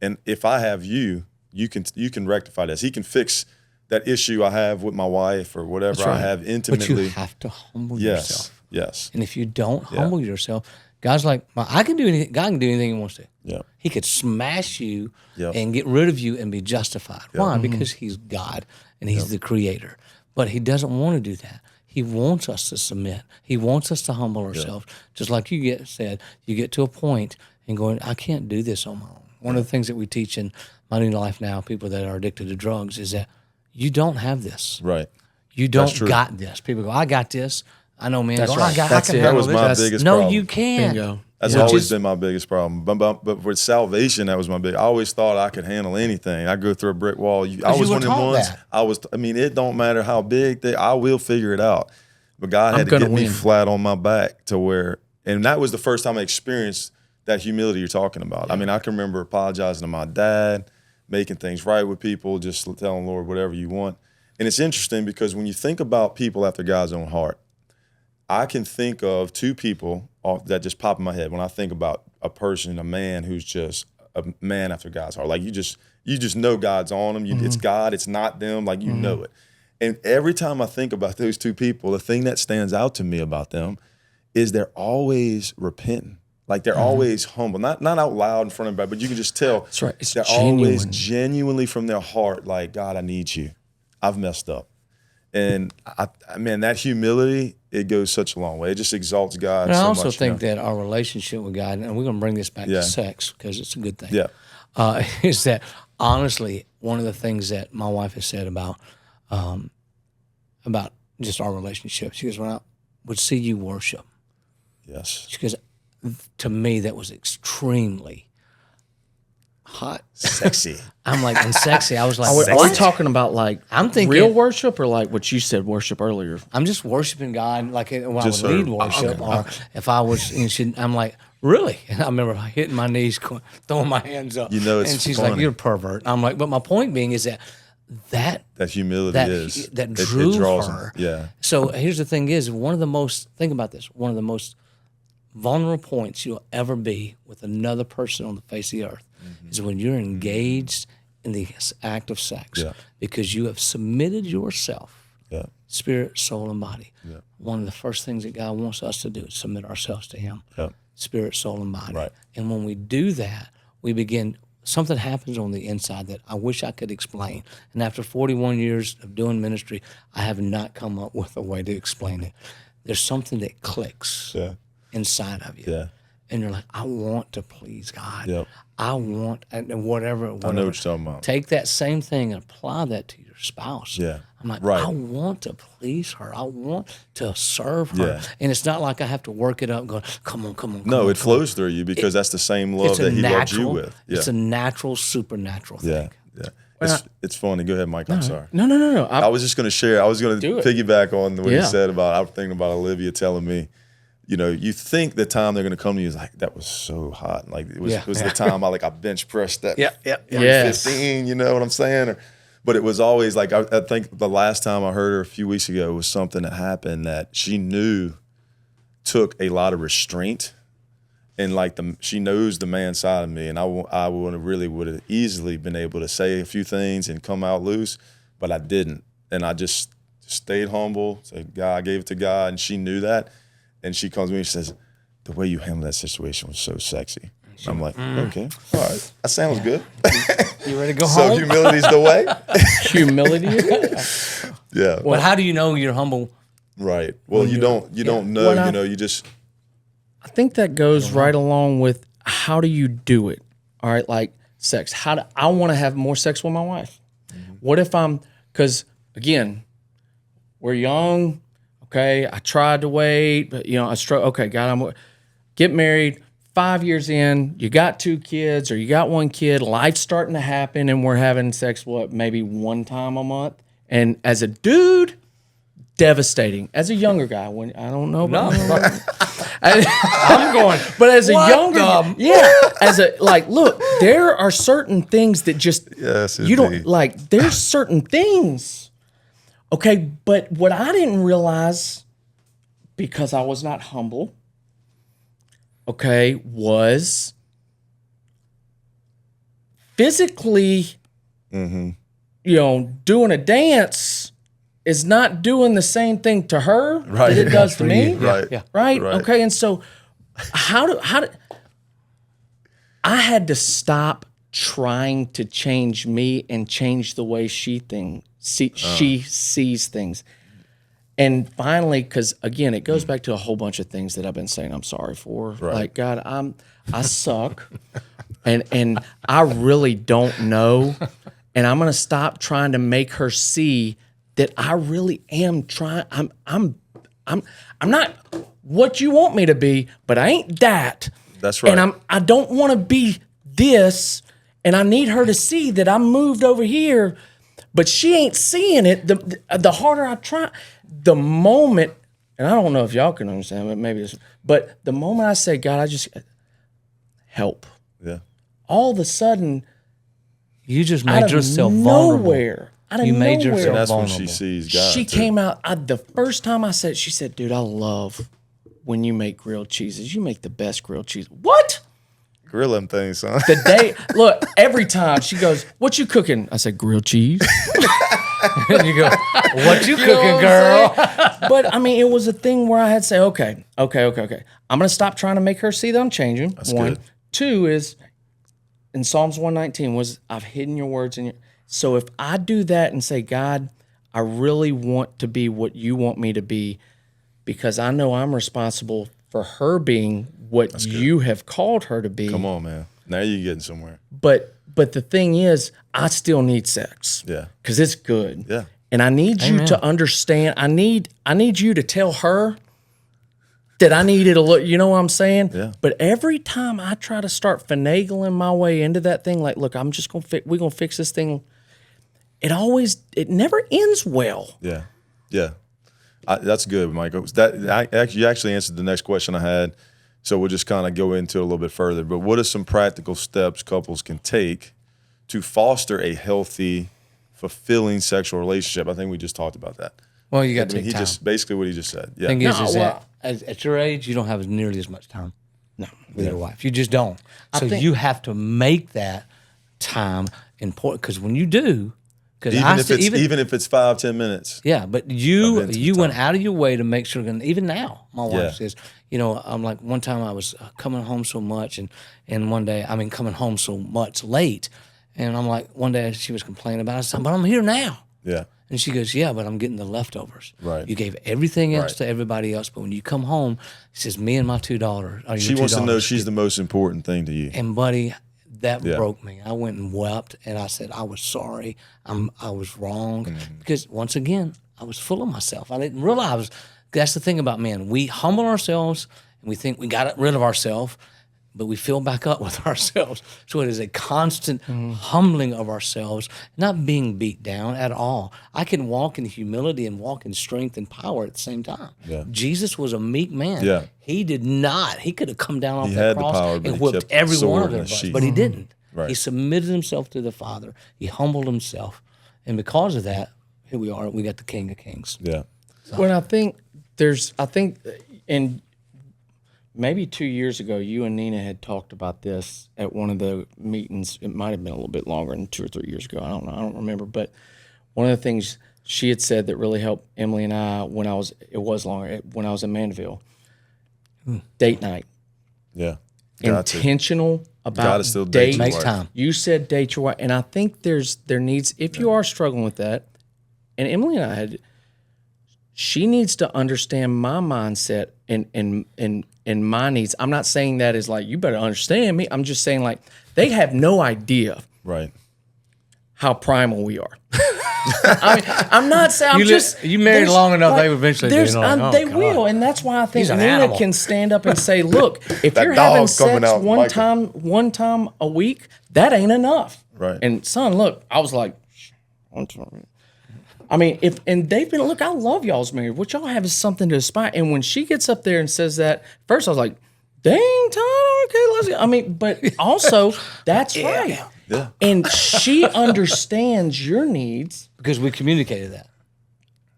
Speaker 1: And if I have you can rectify this. He can fix that issue I have with my wife or whatever I have intimately.
Speaker 2: But you have to humble yourself.
Speaker 1: Yes.
Speaker 2: And if you don't humble yourself, God's like, I can do anything. God can do anything he wants to.
Speaker 1: Yeah.
Speaker 2: He could smash you and get rid of you and be justified. Why? Because he's God and he's the creator. But he doesn't want to do that. He wants us to submit. He wants us to humble ourselves. Just like you get to a point and going, I can't do this on my own. One of the things that we teach in My New Life Now, people that are addicted to drugs, is that you don't have this.
Speaker 1: Right.
Speaker 2: You don't got this. People go, I got this. I know, man.
Speaker 3: That's
Speaker 2: go,
Speaker 3: right.
Speaker 2: I can
Speaker 1: That was
Speaker 2: handle
Speaker 1: my
Speaker 2: this.
Speaker 1: biggest
Speaker 2: No,
Speaker 1: problem.
Speaker 2: you can't.
Speaker 3: Bingo.
Speaker 1: That's always been my biggest problem. But with salvation, that was my big. I always thought I could handle anything. I go through a brick wall. I was one of them ones. It don't matter how big I will figure it out. But God had to get me flat on my back to where, and that was the first time I experienced that humility you're talking about. Yeah. I can remember apologizing to my dad, making things right with people, just telling Lord whatever you want. And it's interesting because when you think about people after God's own heart, I can think of 2 people that just pop in my head when I think about a person, a man who's just a man after God's heart. Like you just know God's on them. It's God. It's not them. Like you know it. And every time I think about those 2 people, the thing that stands out to me about them is they're always repenting. Like they're always humble, not out loud in front of everybody, but you can just tell.
Speaker 3: That's right. It's
Speaker 1: they're always genuinely from their heart, like, God, I need you. I've messed up. And that humility, it goes such a long way. It just exalts God so much.
Speaker 2: And I also think that our relationship with God, and we're going to bring this back to sex because it's a good thing.
Speaker 1: Yeah.
Speaker 2: Is that honestly one of the things that my wife has said about just our relationship. She goes, when I would see you worship.
Speaker 1: Yes.
Speaker 2: She goes, to me, that was extremely hot.
Speaker 1: Sexy.
Speaker 2: I'm like, and sexy. I was like,
Speaker 3: are we talking about like
Speaker 2: I'm thinking
Speaker 3: real worship or like what you said worship earlier?
Speaker 2: I'm just worshiping God like when I would
Speaker 1: Just
Speaker 2: lead worship or if I was, I'm like, really? And I remember hitting my knees, throwing my hands up.
Speaker 1: It's
Speaker 2: and she's
Speaker 1: funny.
Speaker 2: like, you're a pervert. I'm like, but my point being is that
Speaker 1: humility
Speaker 2: that drew
Speaker 1: it draws
Speaker 2: her.
Speaker 1: them. Yeah.
Speaker 2: So here's the thing is, one of the most vulnerable points you'll ever be with another person on the face of the earth is when you're engaged in the act of sex, because you have submitted yourself, spirit, soul, and body. One of the first things that God wants us to do is submit ourselves to Him, spirit, soul, and body.
Speaker 1: Right.
Speaker 2: And when we do that, we begin. Something happens on the inside that I wish I could explain. And after 41 years of doing ministry, I have not come up with a way to explain it. There's something that clicks inside of you.
Speaker 1: Yeah.
Speaker 2: And you're like, I want to please God.
Speaker 1: Yep.
Speaker 2: I want, and whatever.
Speaker 1: I know what you're talking about.
Speaker 2: Take that same thing and apply that to your spouse.
Speaker 1: Yeah.
Speaker 2: I'm like,
Speaker 1: Right.
Speaker 2: I want to please her. I want to serve her.
Speaker 1: Yeah.
Speaker 2: And it's not like I have to work it up going, come on, come on.
Speaker 1: No,
Speaker 2: come
Speaker 1: it flows through you because that's the same love that He loved you with.
Speaker 2: It's a natural, supernatural thing.
Speaker 1: It's funny. Go ahead, Mike. I'm sorry.
Speaker 3: No.
Speaker 1: I was just going to share. I was going to
Speaker 3: Do it.
Speaker 1: piggyback on what you
Speaker 3: Yeah.
Speaker 1: said about. I was thinking about Olivia telling me, you know, you think the time they're going to come to you is like, that was so hot. Like it was the time I bench pressed that.
Speaker 3: Yes.
Speaker 1: 15. You know what I'm saying? But it was always like I think the last time I heard her a few weeks ago was something that happened that she knew took a lot of restraint. And she knows the man side of me, and I would have easily been able to say a few things and come out loose, but I didn't, and I just stayed humble. Said, God, I gave it to God, and she knew that, and she comes to me and says, "The way you handled that situation was so sexy." I'm like, okay, all right, that sounds good.
Speaker 2: You ready to go
Speaker 1: So
Speaker 2: home?
Speaker 1: humility's the way.
Speaker 3: Humility.
Speaker 1: Yeah,
Speaker 2: But how do you know you're humble?
Speaker 1: right. Well, you don't know.
Speaker 3: When I-
Speaker 1: You just
Speaker 3: I think that goes right along with how do you do it? All right, like sex. I want to have more sex with my wife. What if because again, we're young. Okay, I tried to wait, but I struggle. Okay, God, get married. 5 years in, you got 2 kids or you got 1 kid. Life's starting to happen, and we're having sex. Maybe 1 time a month. And as a dude, devastating. As a younger guy, when I don't know,
Speaker 2: I'm going.
Speaker 3: but as a
Speaker 2: What
Speaker 3: younger,
Speaker 2: the-
Speaker 3: look, there are certain things that just
Speaker 1: Yes,
Speaker 3: you don't
Speaker 1: indeed.
Speaker 3: like. There's certain things, okay. But what I didn't realize, because I was not humble, okay, was physically, doing a dance is not doing the same thing to her
Speaker 1: Right.
Speaker 3: that it does to me.
Speaker 1: right.
Speaker 2: Yeah.
Speaker 3: Right?
Speaker 1: Right.
Speaker 3: Okay. And so how do I had to stop trying to change me and change the way she sees things. And finally, because again, it goes back to a whole bunch of things that I've been saying I'm sorry for.
Speaker 1: Right.
Speaker 3: Like, God, I suck and I really don't know. And I'm gonna stop trying to make her see that I really am trying. I'm not what you want me to be, but I ain't that.
Speaker 1: That's right.
Speaker 3: And I don't want to be this, and I need her to see that I'm moved over here, but she ain't seeing it. The harder I try, the moment, and I don't know if y'all can understand, but maybe it's, but the moment I say, God, I just help.
Speaker 1: Yeah.
Speaker 3: All of a sudden,
Speaker 2: You just
Speaker 3: out
Speaker 2: made
Speaker 3: of
Speaker 2: yourself vulnerable.
Speaker 3: nowhere, out of
Speaker 2: You made
Speaker 3: nowhere,
Speaker 2: yourself
Speaker 1: And that's when
Speaker 2: vulnerable.
Speaker 1: she sees God.
Speaker 3: she
Speaker 1: too.
Speaker 3: came out. The first time I said, she said, dude, I love when you make grilled cheeses. You make the best grilled cheese. What?
Speaker 1: Grill them things, son.
Speaker 3: The day, look, every time she goes, what you cooking? I said, grilled cheese.
Speaker 2: And you go, what you
Speaker 3: You know
Speaker 2: cooking,
Speaker 3: what I'm
Speaker 2: girl?
Speaker 3: saying? But I mean, it was a thing where I had to say, okay. I'm going to stop trying to make her see that I'm changing. That's one.
Speaker 1: good.
Speaker 3: 2 is in Psalms 119 was I've hidden your words in your. So if I do that and say, God, I really want to be what you want me to be, because I know I'm responsible for her being what you have called her to be.
Speaker 1: Come on, man. Now you're getting somewhere.
Speaker 3: But the thing is, I still need sex.
Speaker 1: Yeah.
Speaker 3: Because it's good.
Speaker 1: Yeah.
Speaker 3: And I need you to understand. I need you to tell her that I needed a look. You know what I'm saying?
Speaker 1: Yeah.
Speaker 3: But every time I try to start finagling my way into that thing, like, look, I'm just we're gonna fix this thing. It never ends well.
Speaker 1: Yeah. Yeah. That's good, Michael. You actually answered the next question I had. So we'll just kind of go into it a little bit further. But what are some practical steps couples can take to foster a healthy, fulfilling sexual relationship? I think we just talked about that.
Speaker 2: Well, you got to
Speaker 1: I mean,
Speaker 2: take time.
Speaker 1: basically what he just said. Yeah.
Speaker 2: Thing is that at your age, you don't have nearly as much time
Speaker 3: No.
Speaker 2: with your wife. You just don't. So you have to make that time important, because when you do, because
Speaker 1: even if it's 5-10 minutes.
Speaker 2: yeah, but you
Speaker 1: intimate
Speaker 2: went out of your way to make sure. And even now, my wife
Speaker 1: Yeah.
Speaker 2: says, I'm like, one time I was coming home so much, and one day, coming home so much late, and I'm like, one day she was complaining about it. I said, but I'm here now.
Speaker 1: Yeah.
Speaker 2: And she goes, yeah, but I'm getting the leftovers.
Speaker 1: Right.
Speaker 2: You gave everything else
Speaker 1: Right.
Speaker 2: to everybody else, but when you come home, she says, me and my two daughters.
Speaker 1: She wants to know she's the most important thing to you.
Speaker 2: And buddy, that broke me. I went and wept, and I said, I was sorry. I was wrong. Because once again, I was full of myself. I didn't realize. That's the thing about men. We humble ourselves, and we think we got rid of ourselves, but we fill back up with ourselves. So it is a constant humbling of ourselves, not being beat down at all. I can walk in humility and walk in strength and power at the same time.
Speaker 1: Yeah.
Speaker 2: Jesus was a meek man.
Speaker 1: Yeah.
Speaker 2: He did not. He could have come down off
Speaker 1: He
Speaker 2: that
Speaker 1: had the
Speaker 2: cross
Speaker 1: power, but
Speaker 2: and
Speaker 1: he
Speaker 2: whipped
Speaker 1: kept the
Speaker 2: every
Speaker 1: sword
Speaker 2: one of
Speaker 1: in
Speaker 2: their
Speaker 1: his
Speaker 2: butts,
Speaker 1: sheath.
Speaker 2: but he didn't.
Speaker 1: Right.
Speaker 2: He submitted himself to the Father. He humbled himself. And because of that, here we are. We got the King of Kings.
Speaker 1: Yeah.
Speaker 3: Well, I think and maybe 2 years ago, you and Nina had talked about this at one of the meetings. It might have been a little bit longer than 2 or 3 years ago. I don't know. I don't remember. But one of the things she had said that really helped Emily and I when I was in Mandeville, date night.
Speaker 1: Yeah.
Speaker 3: Intentional about
Speaker 1: Gotta still date your
Speaker 2: Make
Speaker 1: wife.
Speaker 2: time.
Speaker 3: You said date your wife, and I think there needs, if you are struggling with that, and Emily and I she needs to understand my mindset and my needs. I'm not saying that as like, you better understand me. I'm just saying, like, they have no idea
Speaker 1: Right.
Speaker 3: how primal we are. I'm not saying,
Speaker 2: you married
Speaker 3: there's,
Speaker 2: long enough, they would eventually do.
Speaker 3: there's-
Speaker 2: You're like, oh,
Speaker 3: they
Speaker 2: God.
Speaker 3: will, and that's why I think
Speaker 2: He's an
Speaker 3: Nina
Speaker 2: animal.
Speaker 3: can stand up and say, look, if
Speaker 1: That
Speaker 3: you're having
Speaker 1: dog coming
Speaker 3: sex
Speaker 1: out,
Speaker 3: one time a week, that ain't enough.
Speaker 1: Right.
Speaker 3: And son, look, I was like, one time. I mean, and they've been, look, I love y'all's married. What y'all have is something to aspire. And when she gets up there and says that, first I was like, dang, Todd, okay, let's go. I mean, but also, that's right.
Speaker 1: Yeah.
Speaker 3: And she understands your needs.
Speaker 2: Because we communicated that.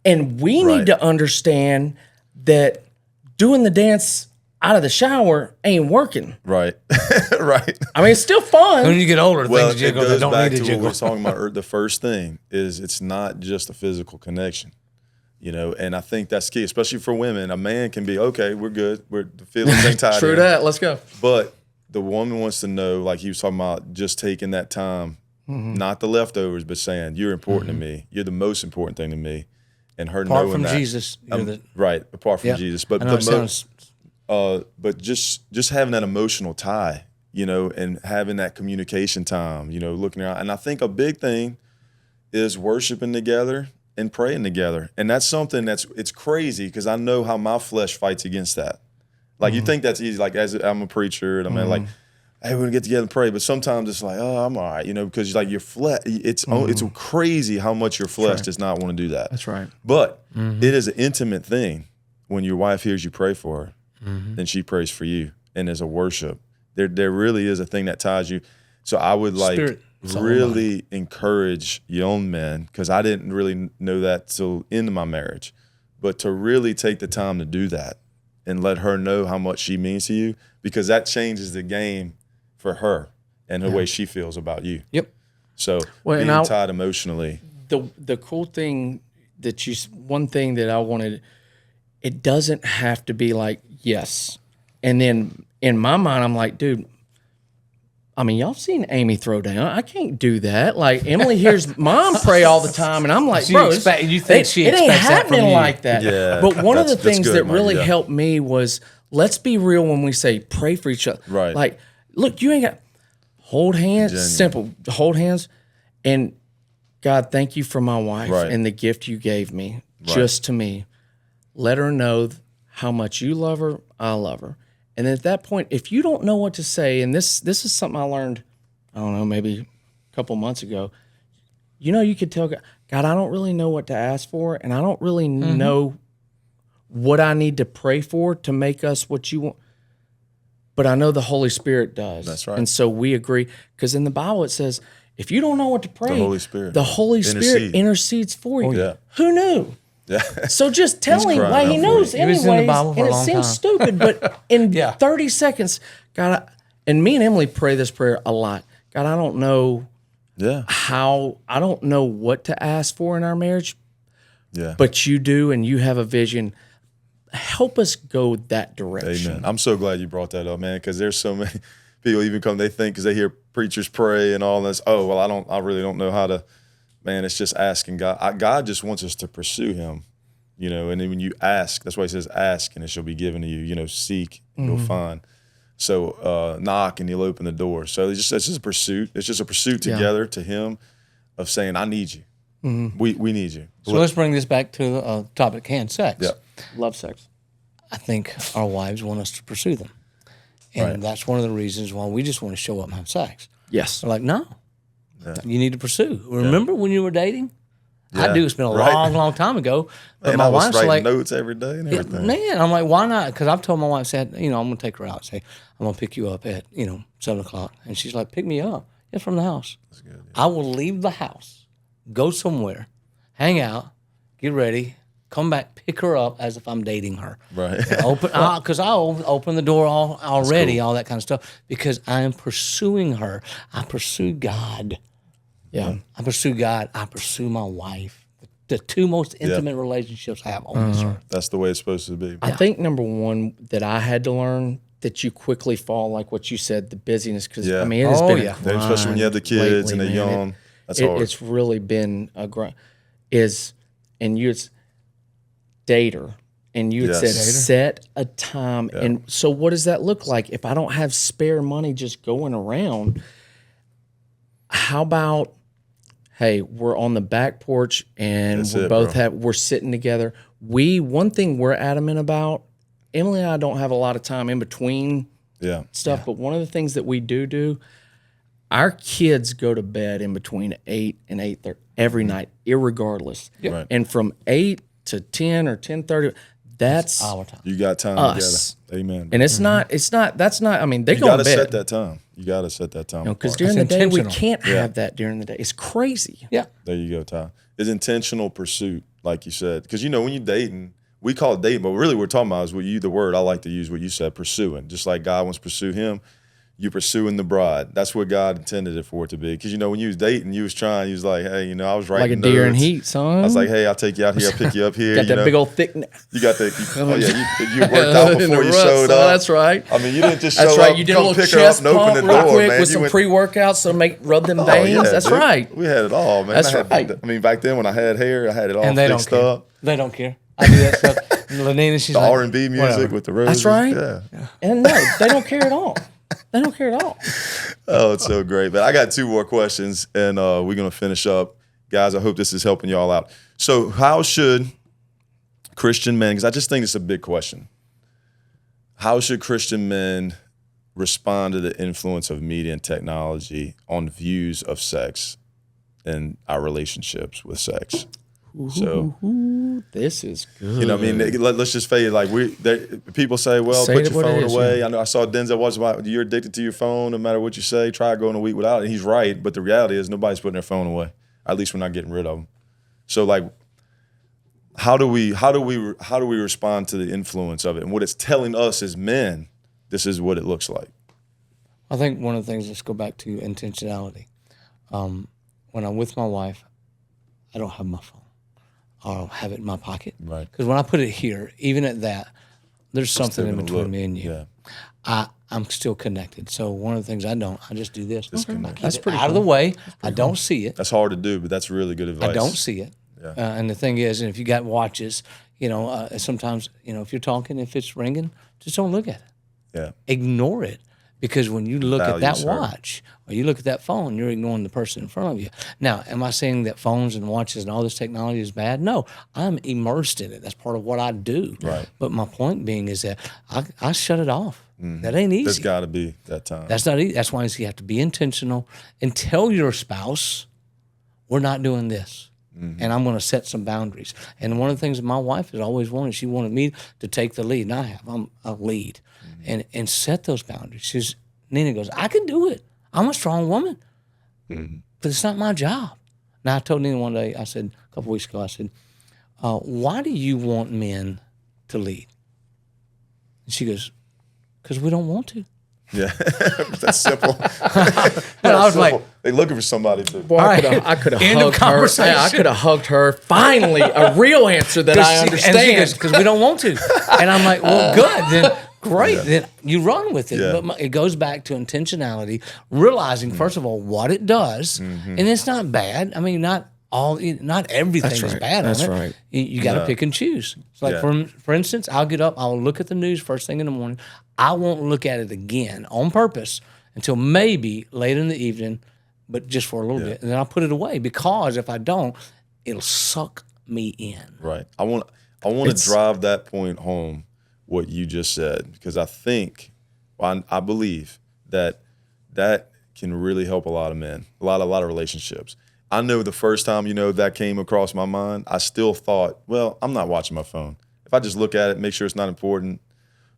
Speaker 3: And we
Speaker 1: Right.
Speaker 3: need to understand that doing the dance out of the shower ain't working.
Speaker 1: Right. Right.
Speaker 3: I mean, it's still fun.
Speaker 2: When you get older,
Speaker 1: Well,
Speaker 2: things
Speaker 1: it
Speaker 2: jiggle that
Speaker 1: goes
Speaker 2: don't
Speaker 1: back
Speaker 2: need
Speaker 1: to
Speaker 2: to
Speaker 1: what we
Speaker 2: jiggle.
Speaker 1: were talking about. The first thing is it's not just a physical connection, and I think that's key, especially for women. A man can be, okay, we're good. We're the feelings ain't tied.
Speaker 3: True
Speaker 1: here.
Speaker 3: that. Let's go.
Speaker 1: But the woman wants to know, like he was talking about, just taking that time, not the leftovers, but saying, you're important to me. You're the most important thing to me. And her
Speaker 2: Apart
Speaker 1: knowing
Speaker 2: from
Speaker 1: that.
Speaker 2: Jesus, you're the,
Speaker 1: Right, apart from
Speaker 2: yeah.
Speaker 1: Jesus. But
Speaker 2: I know it sounds,
Speaker 1: but just having that emotional tie, and having that communication time, looking around. And I think a big thing is worshiping together and praying together. And that's something it's crazy because I know how my flesh fights against that. Like you think that's easy, like as I'm a preacher and I'm like, hey, we're gonna get together and pray. But sometimes it's like, oh, I'm all right, because like your flesh, it's crazy how much your flesh does not want to do that.
Speaker 3: That's right.
Speaker 1: But it is an intimate thing when your wife hears you pray for her, then she prays for you, and there's a worship. There really is a thing that ties you. So I would
Speaker 2: Spirit, soul,
Speaker 1: really encourage young men, because I didn't really know that till into my marriage, but to really take the time to do that and let her know how much she means to you, because that changes the game for her and the way she feels about you.
Speaker 2: yep.
Speaker 1: So being tied emotionally.
Speaker 3: The cool thing one thing that I wanted, it doesn't have to be like, yes. And then in my mind, I'm like, dude, I mean, y'all seen Amy throw down. I can't do that. Like, Emily hears mom pray all the time, and I'm like,
Speaker 2: So
Speaker 3: bro,
Speaker 2: you think she
Speaker 3: it ain't
Speaker 2: expects that from
Speaker 3: happening
Speaker 2: you.
Speaker 3: like that.
Speaker 1: Yeah,
Speaker 3: But one of the
Speaker 1: that's
Speaker 3: things
Speaker 1: good,
Speaker 3: that
Speaker 1: Mike,
Speaker 3: really
Speaker 1: yeah.
Speaker 3: helped me was, let's be real when we say pray for each other.
Speaker 1: Right.
Speaker 3: Like, look, you ain't got hold hands,
Speaker 1: Genuine.
Speaker 3: simple, hold hands, and God, thank you for my wife
Speaker 1: Right.
Speaker 3: and the gift you gave me, just to me. Let her know how much you love her, I love her. And then at that point, if you don't know what to say, and this is something I learned, I don't know, maybe a couple months ago, you could tell God, I don't really know what to ask for, and I don't really know what I need to pray for to make us what you want. But I know the Holy Spirit does.
Speaker 1: That's right.
Speaker 3: And so we agree. Because in the Bible it says, if you don't know what to pray,
Speaker 1: The Holy Spirit
Speaker 3: intercedes for you.
Speaker 1: Yeah.
Speaker 3: Who knew? So just tell him
Speaker 1: crying
Speaker 3: why
Speaker 1: out
Speaker 3: he
Speaker 1: for
Speaker 3: knows
Speaker 1: you.
Speaker 2: He was in the
Speaker 3: anyways,
Speaker 2: Bible for
Speaker 3: and
Speaker 2: a
Speaker 3: it
Speaker 2: long
Speaker 3: seems
Speaker 2: time.
Speaker 3: stupid, but in
Speaker 2: Yeah.
Speaker 3: 30 seconds, God, and me and Emily pray this prayer a lot. God, I don't know
Speaker 1: Yeah.
Speaker 3: I don't know what to ask for in our marriage,
Speaker 1: Yeah.
Speaker 3: but you do, and you have a vision. Help us go that direction.
Speaker 1: Amen. I'm so glad you brought that up, man, because there's so many people even come, they think because they hear preachers pray and all this, oh, well, I really don't know how to, man, it's just asking God. God just wants us to pursue him, and then when you ask, that's why he says ask and it shall be given to you, seek and you'll find. So knock and he'll open the door. So it's just a pursuit. It's just a pursuit together to him of saying, I need you. We need you.
Speaker 2: So let's bring this back to the topic at hand, sex.
Speaker 1: Yeah.
Speaker 3: Love sex.
Speaker 2: I think our wives want us to pursue them. And that's one of the reasons why we just want to show up and have sex.
Speaker 3: Yes.
Speaker 2: They're like, no, you need to pursue. Remember when you were dating? I do. It's been a long time ago. But
Speaker 1: And
Speaker 2: my
Speaker 1: I was
Speaker 2: wife's
Speaker 1: writing
Speaker 2: like,
Speaker 1: notes every day and everything.
Speaker 2: man, I'm like, why not? Because I've told my wife, said, I'm going to take her out. Say, I'm going to pick you up at, 7 o'clock. And she's like, pick me up. Yeah, from the house. That's good. Yeah. I will leave the house, go somewhere, hang out, get ready, come back, pick her up as if I'm dating her.
Speaker 1: Right.
Speaker 2: Because I'll open the door already, all that kind of stuff, because I am pursuing her. I pursue God.
Speaker 3: Yeah.
Speaker 2: I pursue God. I pursue my wife. The two most intimate relationships I have on this earth.
Speaker 1: That's the way it's supposed to be.
Speaker 3: I think number one that I had to learn that you quickly fall, like what you said, the busyness. Because it has been a grind,
Speaker 1: especially when you have the kids
Speaker 3: lately,
Speaker 1: and they're
Speaker 3: man.
Speaker 1: young. That's hard.
Speaker 3: It's really been a grind. And you date her, and you had said set a time. And so what does that look like? If I don't have spare money just going around, how about, hey, we're on the back porch and we're sitting together. One thing we're adamant about, Emily and I don't have a lot of time in between stuff, but one of the things that we do, our kids go to bed in between 8 and 8:30 every night, irregardless.
Speaker 1: Right.
Speaker 3: And from 8 to 10 or 10:30, that's
Speaker 2: our time.
Speaker 1: You got time
Speaker 3: us.
Speaker 1: together. Amen.
Speaker 3: And that's not, I mean, they
Speaker 1: you
Speaker 3: go
Speaker 1: got
Speaker 3: to
Speaker 1: to
Speaker 3: bed.
Speaker 1: set that time. You got to set that time.
Speaker 3: Because
Speaker 1: apart.
Speaker 3: during the day, we
Speaker 2: intentional.
Speaker 3: can't have that during the day. It's crazy.
Speaker 2: Yeah.
Speaker 1: There you go, Ty. It's intentional pursuit, like you said. Because, when you're dating, we call it dating, but really what we're talking about is the word I like to use, what you said, pursuing. Just like God wants to pursue him, you pursuing the bride. That's what God intended it for it to be. Because, when you was dating, you was like, hey, I was writing
Speaker 3: Like a deer in
Speaker 1: notes.
Speaker 3: heat, son.
Speaker 1: I was like, hey, I'll take you out here, I'll pick you up here.
Speaker 3: Got that big old thick neck.
Speaker 1: You got that. You worked out before you showed up.
Speaker 3: That's right.
Speaker 1: I mean, you didn't just
Speaker 3: That's
Speaker 1: show
Speaker 3: right.
Speaker 1: up,
Speaker 3: You did a
Speaker 1: come
Speaker 3: little
Speaker 1: pick her up
Speaker 3: chest
Speaker 1: and open
Speaker 3: pump
Speaker 1: the
Speaker 3: real
Speaker 1: door,
Speaker 3: quick
Speaker 1: man.
Speaker 3: with
Speaker 1: You
Speaker 3: some
Speaker 1: went-
Speaker 3: pre-workouts to rub them
Speaker 1: Oh,
Speaker 3: veins.
Speaker 1: yeah,
Speaker 3: That's
Speaker 1: dude.
Speaker 3: right.
Speaker 1: We had it all, man.
Speaker 3: That's
Speaker 1: I had
Speaker 3: right.
Speaker 1: I mean, back then when I had hair, I had it all
Speaker 2: And they don't
Speaker 1: fixed
Speaker 2: care.
Speaker 1: up.
Speaker 2: They don't care. I do that stuff. Lenina, she's
Speaker 1: The
Speaker 2: like,
Speaker 1: R&B music
Speaker 2: whatever.
Speaker 1: with the roses.
Speaker 3: That's right.
Speaker 1: Yeah.
Speaker 3: And no, they don't care at all. They don't care at all.
Speaker 1: Oh, it's so great. But I got 2 more questions, and we're going to finish up. Guys, I hope this is helping y'all out. So how should Christian men, because I just think it's a big question, how should Christian men respond to the influence of media and technology on views of sex and our relationships with sex? So,
Speaker 3: This is good.
Speaker 1: let's just fade. Like people say, well,
Speaker 3: Say
Speaker 1: put
Speaker 3: it
Speaker 1: your
Speaker 3: what it
Speaker 1: phone
Speaker 3: is,
Speaker 1: away.
Speaker 3: yeah.
Speaker 1: I know I saw Denzel was about, you're addicted to your phone no matter what you say. Try going a week without it. And he's right, but the reality is nobody's putting their phone away. At least we're not getting rid of them. So like, how do we respond to the influence of it and what it's telling us as men? This is what it looks like.
Speaker 2: I think one of the things, let's go back to intentionality. When I'm with my wife, I don't have my phone. I'll have it in my pocket.
Speaker 1: Right.
Speaker 2: Because when I put it here, even at that, there's something in
Speaker 1: gonna
Speaker 2: between
Speaker 1: look.
Speaker 2: me and you.
Speaker 1: Yeah.
Speaker 2: I'm still connected. So one of the things I just do this.
Speaker 1: Disconnect.
Speaker 2: That's pretty out of the way. I don't see it.
Speaker 1: That's hard to do, but that's really good advice.
Speaker 2: I don't see it.
Speaker 1: Yeah.
Speaker 2: And the thing is, and if you got watches, sometimes, if you're talking, if it's ringing, just don't look at it.
Speaker 1: Yeah.
Speaker 2: Ignore it. Because when you look at that
Speaker 1: Values her.
Speaker 2: watch or you look at that phone, you're ignoring the person in front of you. Now, am I saying that phones and watches and all this technology is bad? No, I'm immersed in it. That's part of what I do.
Speaker 1: Right.
Speaker 2: But my point being is that I shut it off. That ain't easy.
Speaker 1: There's got to be that time.
Speaker 2: That's not easy. That's why you have to be intentional and tell your spouse, we're not doing this. And I'm going to set some boundaries. And one of the things that my wife has always wanted, she wanted me to take the lead, and I have. I'm a lead. And set those boundaries. Nina goes, I can do it. I'm a strong woman. But it's not my job. Now, I told Nina one day, I said, a couple weeks ago, I said, why do you want men to lead? And she goes, because we don't want to.
Speaker 1: Yeah, that's simple.
Speaker 2: And I was like,
Speaker 1: they looking for somebody to.
Speaker 3: Boy, I could have
Speaker 2: End of
Speaker 3: hugged her.
Speaker 2: conversation.
Speaker 3: Yeah, I could have hugged her. Finally, a real answer that I understand.
Speaker 2: Because we don't want to. And I'm like, well, good. Then great. Then you run with it.
Speaker 1: Yeah.
Speaker 2: But it goes back to intentionality, realizing, first of all, what it does. And it's not bad. I mean, not everything is bad
Speaker 3: That's
Speaker 2: on it.
Speaker 3: right.
Speaker 2: You got to pick and choose. It's like, for instance, I'll get up, I'll look at the news first thing in the morning. I won't look at it again on purpose until maybe late in the evening, but just for a little bit. And then I'll put it away, because if I don't, it'll suck me in.
Speaker 1: Right. I want to drive that point home, what you just said, because I think, I believe that can really help a lot of men, a lot of relationships. I know the first time, that came across my mind, I still thought, well, I'm not watching my phone. If I just look at it, make sure it's not important.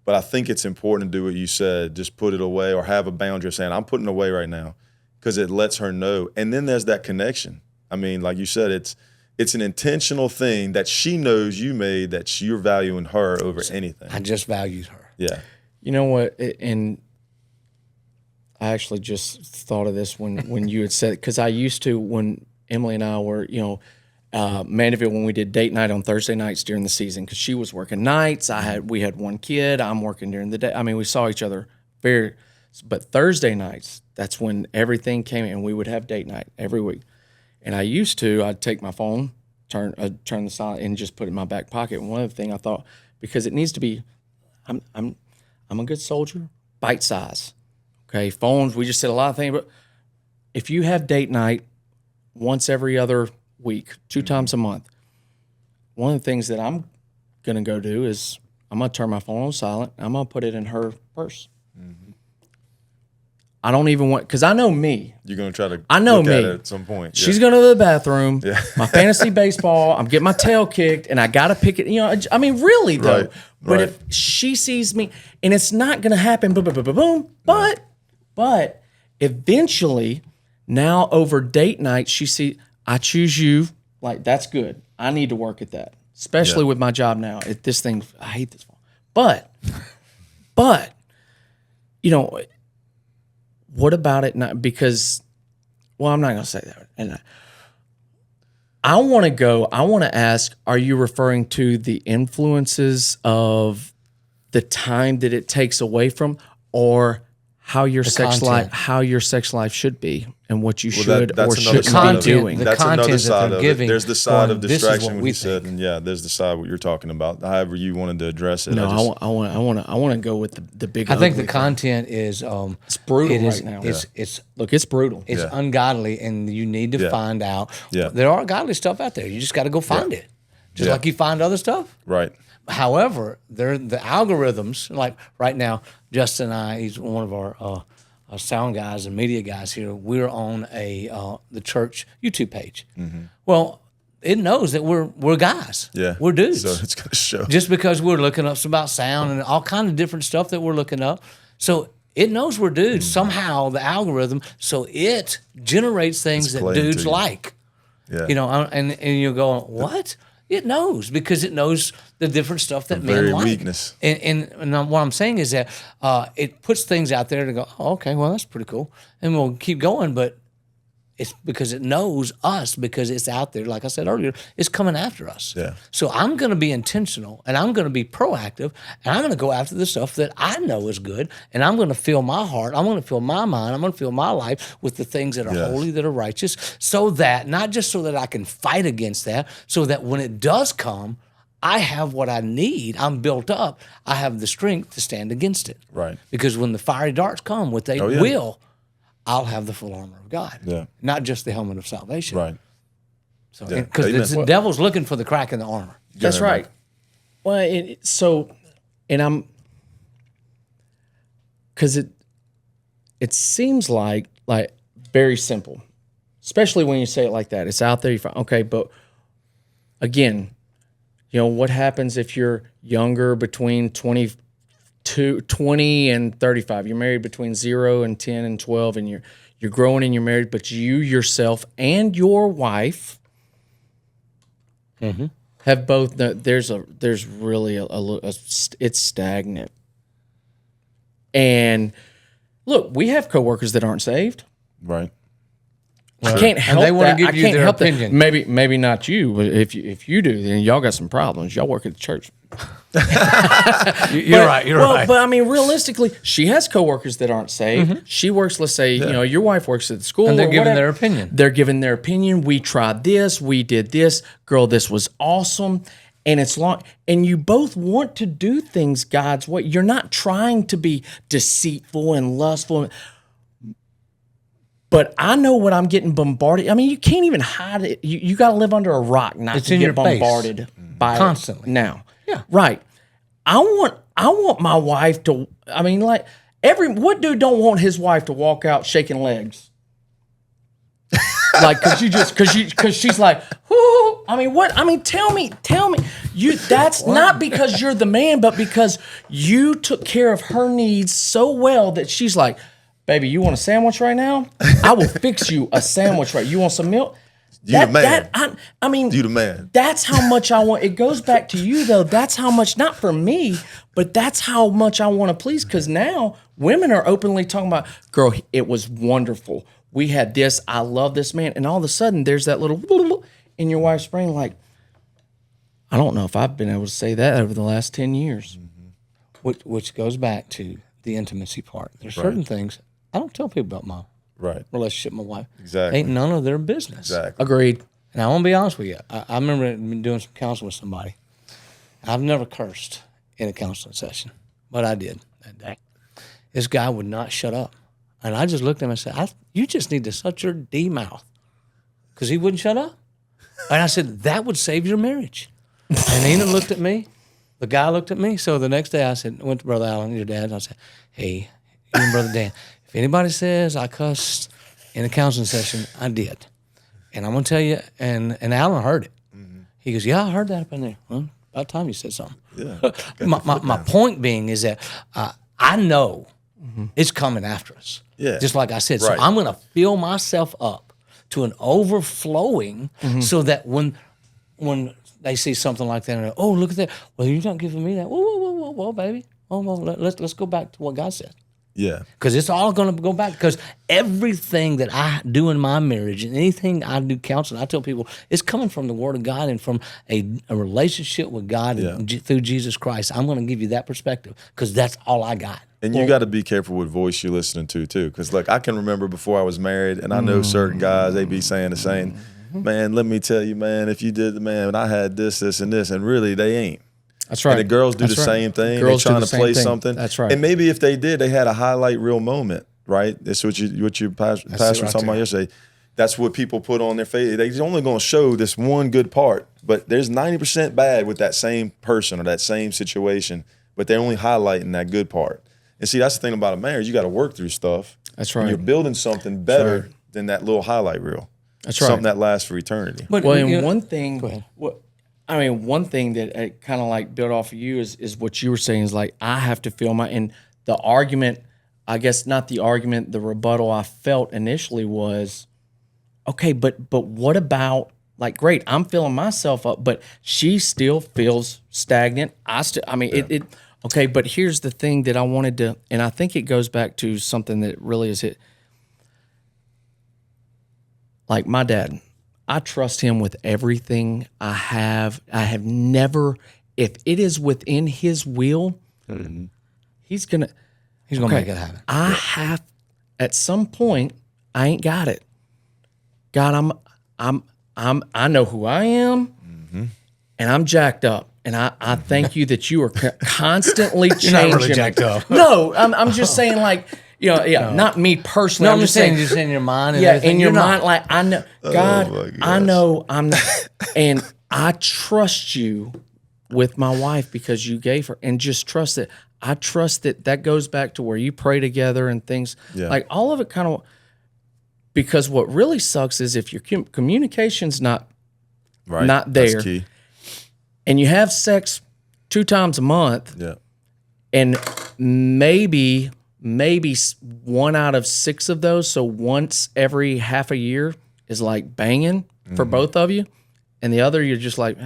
Speaker 1: But I think it's important to do what you said, just put it away, or have a boundary of saying, I'm putting it away right now, because it lets her know. And then there's that connection. I mean, like you said, it's an intentional thing that she knows you made, that you're valuing her over anything.
Speaker 2: I just valued her.
Speaker 1: Yeah.
Speaker 3: You know what? And I actually just thought of this when you had said, because I used to, when Emily and I were, Mandeville, when we did date night on Thursday nights during the season, because she was working nights. We had one kid. I'm working during the day. I mean, we saw each other but Thursday nights, that's when everything came in, and we would have date night every week. And I'd take my phone, turn the silent, and just put it in my back pocket. And one other thing I thought, because it needs to be, I'm a good soldier, bite size. Okay, phones, we just said a lot of things, but if you have date night once every other week, 2 times a month, one of the things that I'm going to go do is I'm going to turn my phone on silent. I'm going to put it in her purse. I don't even want, because I know me.
Speaker 1: You're going to try to
Speaker 3: I know
Speaker 1: look
Speaker 3: me.
Speaker 1: at it at some point.
Speaker 3: She's going to the bathroom, my fantasy baseball, I'm getting my tail kicked, and I got to pick it. I mean, really, though.
Speaker 1: Right,
Speaker 3: But
Speaker 1: right.
Speaker 3: if she sees me, and it's not going to happen, boom, boom, boom, boom, boom, but eventually, now over date night, she sees, I choose you. Like, that's good. I need to work at that, especially with my job now. This thing, I hate this phone. But, what about it not? Because, well, I'm not going to say that. And I want to ask, are you referring to the influences of the time that it takes away from, or how your sex life should be, and what you should or shouldn't be doing?
Speaker 2: The
Speaker 1: That's
Speaker 2: content
Speaker 1: another
Speaker 2: that
Speaker 1: side
Speaker 2: they're
Speaker 1: of
Speaker 2: giving,
Speaker 1: it. There's the side of
Speaker 2: this is what
Speaker 1: distraction when
Speaker 2: we
Speaker 1: you said,
Speaker 2: think.
Speaker 1: and there's the side what you're talking about. However you wanted to address it.
Speaker 3: No, I want to go with the big.
Speaker 2: I think the
Speaker 3: ugly thing.
Speaker 2: content is
Speaker 3: It's brutal
Speaker 2: it is,
Speaker 3: right now.
Speaker 2: It's
Speaker 3: brutal.
Speaker 2: It's ungodly, and you need to find out.
Speaker 1: Yeah.
Speaker 2: There are godly stuff out there. You just got to go find it, just like you find other stuff.
Speaker 1: Right.
Speaker 2: However, the algorithms, like right now, Justin and I, he's one of our sound guys and media guys here. We're on the church YouTube page. Well, it knows that we're guys.
Speaker 1: Yeah.
Speaker 2: We're dudes.
Speaker 1: So it's going to show.
Speaker 2: Just because we're looking up about sound and all kind of different stuff that we're looking up. So it knows we're dudes. Somehow the algorithm, so it generates things that
Speaker 1: playing
Speaker 2: dudes
Speaker 1: to you.
Speaker 2: like.
Speaker 1: Yeah.
Speaker 2: And you're going, what? It knows, because it knows the different stuff that men
Speaker 1: very
Speaker 2: like.
Speaker 1: weakness.
Speaker 2: And what I'm saying is that it puts things out there to go, oh, okay, well, that's pretty cool. And we'll keep going, but it's because it knows us, because it's out there. Like I said earlier, it's coming after us.
Speaker 1: Yeah.
Speaker 2: So I'm going to be intentional, and I'm going to be proactive, and I'm going to go after the stuff that I know is good, and I'm going to fill my heart, I'm going to fill my mind, I'm going to fill my life with the things that are holy, that are righteous, so that, not just so that I can fight against that, so that when it does come, I have what I need. I'm built up. I have the strength to stand against it.
Speaker 1: Right.
Speaker 2: Because when the fiery darts come, what they will, I'll have the full armor of God. Yeah. Not just the helmet of salvation.
Speaker 1: Right.
Speaker 2: So, because the devil's looking for the crack in the armor.
Speaker 3: That's right. Well, because it seems like very simple, especially when you say it like that. It's out there. You find, okay, but again, what happens if you're younger, between 20 and 35? You're married between 0 and 10 and 12, and you're growing and you're married, but you yourself and your wife have both. There's really it's stagnant. And look, we have coworkers that aren't saved.
Speaker 1: Right.
Speaker 3: I can't help
Speaker 2: they wanna
Speaker 3: that.
Speaker 2: give
Speaker 3: I
Speaker 2: you
Speaker 3: can't
Speaker 2: their
Speaker 3: help that.
Speaker 2: opinion.
Speaker 3: Maybe not you, but if you do, then y'all got some problems. Y'all work at the church.
Speaker 2: You're right. You're right.
Speaker 3: But I mean, realistically, she has coworkers that aren't saved. She works, let's say, your wife works at the school.
Speaker 2: And they're
Speaker 3: or
Speaker 2: giving
Speaker 3: whatever.
Speaker 2: their opinion.
Speaker 3: They're giving their opinion. We tried this. We did this. Girl, this was awesome. And it's long. And you both want to do things God's way. You're not trying to be deceitful and lustful. But I know what I'm getting bombarded. I mean, you can't even hide it. You got to live under a rock not
Speaker 2: It's
Speaker 3: to
Speaker 2: in
Speaker 3: get
Speaker 2: your face.
Speaker 3: bombarded by
Speaker 2: Constantly.
Speaker 3: it now.
Speaker 2: Yeah.
Speaker 3: Right. I want my wife to. I mean, like what dude don't want his wife to walk out shaking legs? Like, cause she's like, whoo. I mean, what? I mean, tell me. You. That's not because you're the man, but because you took care of her needs so well that she's like, baby, you want a sandwich right now? I will fix you a sandwich right. You want some milk?
Speaker 1: You the man.
Speaker 3: I mean,
Speaker 1: You the man.
Speaker 3: That's how much I want. It goes back to you though. That's how much, not for me, but that's how much I want to please. Because now women are openly talking about, girl, it was wonderful. We had this. I love this man. And all of a sudden, there's that little in your wife's brain. Like, I don't know if I've been able to say that over the last 10 years.
Speaker 2: Which goes back to the intimacy part. There's certain things I don't tell people about my relationship with my wife.
Speaker 1: Exactly.
Speaker 2: Ain't none of their business.
Speaker 1: Exactly.
Speaker 3: Agreed.
Speaker 2: And I want to be honest with you. I remember doing some counseling with somebody. I've never cursed in a counseling session, but I did that day. This guy would not shut up. And I just looked at him and said, you just need to shut your D mouth. Because he wouldn't shut up. And I said, that would save your marriage. And Nina looked at me. The guy looked at me. So the next day I went to Brother Allen, your dad, and I said, hey, you and Brother Dan, if anybody says I cussed in a counseling session, I did. And I'm going to tell you, and Alan heard it. He goes, yeah, I heard that up in there. Well, about time you said something.
Speaker 1: Yeah.
Speaker 2: my point being is that I know it's coming after us.
Speaker 1: Yeah.
Speaker 2: Just like I said.
Speaker 1: Right.
Speaker 2: So I'm going to fill myself up to an overflowing so that when they see something like that, and oh, look at that. Well, you're not giving me that. Whoa, baby. Oh, well, let's go back to what God said.
Speaker 1: Yeah.
Speaker 2: Because it's all going to go back. Because everything that I do in my marriage and anything I do counseling, I tell people, it's coming from the Word of God and from a relationship with God and through Jesus Christ. I'm going to give you that perspective because that's all I got.
Speaker 1: And you got to be careful what voice you're listening to, too. Because, look, I can remember before I was married, and I know certain guys, they be saying the same, man, let me tell you, man, if you did, man, I had this, and this. And really, they ain't.
Speaker 3: That's right.
Speaker 1: And the girls do the same thing. They're trying to play something.
Speaker 3: That's right.
Speaker 1: And maybe if they did, they had a highlight reel moment, right? That's what your pastor was talking about yesterday. That's what people put on their face. They're only going to show this one good part, but there's 90% bad with that same person or that same situation, but they're only highlighting that good part. And see, that's the thing about a marriage. You got to work through stuff.
Speaker 3: That's right.
Speaker 1: And you're building something better than that little highlight reel.
Speaker 3: That's right.
Speaker 1: Something that lasts for eternity.
Speaker 2: But
Speaker 3: Well,
Speaker 2: you
Speaker 3: and
Speaker 2: know,
Speaker 3: one thing,
Speaker 2: go ahead.
Speaker 3: one thing that kind of like built off of you is what you were saying is like, I have to feel and the argument, I guess not the argument, the rebuttal I felt initially was, okay, but what about, like, great, I'm filling myself up, but she still feels stagnant. Okay, but here's the thing that I wanted to, and I think it goes back to something that really is it. Like my dad, I trust him with everything I have. I have never, if it is within his will, he's gonna
Speaker 2: make it happen.
Speaker 3: I have, at some point, I ain't got it. God, I know who I am, and I'm jacked up. And I thank you that you are constantly changing.
Speaker 2: You're not really jacked up.
Speaker 3: No, I'm just saying, like, not me personally.
Speaker 2: No, I'm just saying, just in your mind. And
Speaker 3: yeah,
Speaker 2: everything.
Speaker 3: in your
Speaker 2: You're not.
Speaker 3: mind, like, I know, God,
Speaker 1: my gosh.
Speaker 3: I know I'm not, and I trust you with my wife because you gave her, and just trust it. I trust that goes back to where you pray together and things.
Speaker 1: Yeah.
Speaker 3: Like, all of it kind of, because what really sucks is if your communication's not
Speaker 1: Right.
Speaker 3: not there.
Speaker 1: That's key.
Speaker 3: And you have sex 2 times a month,
Speaker 1: Yeah.
Speaker 3: and maybe 1 out of 6 of those, so once every half a year, is like banging for both of you, and the other you're just like,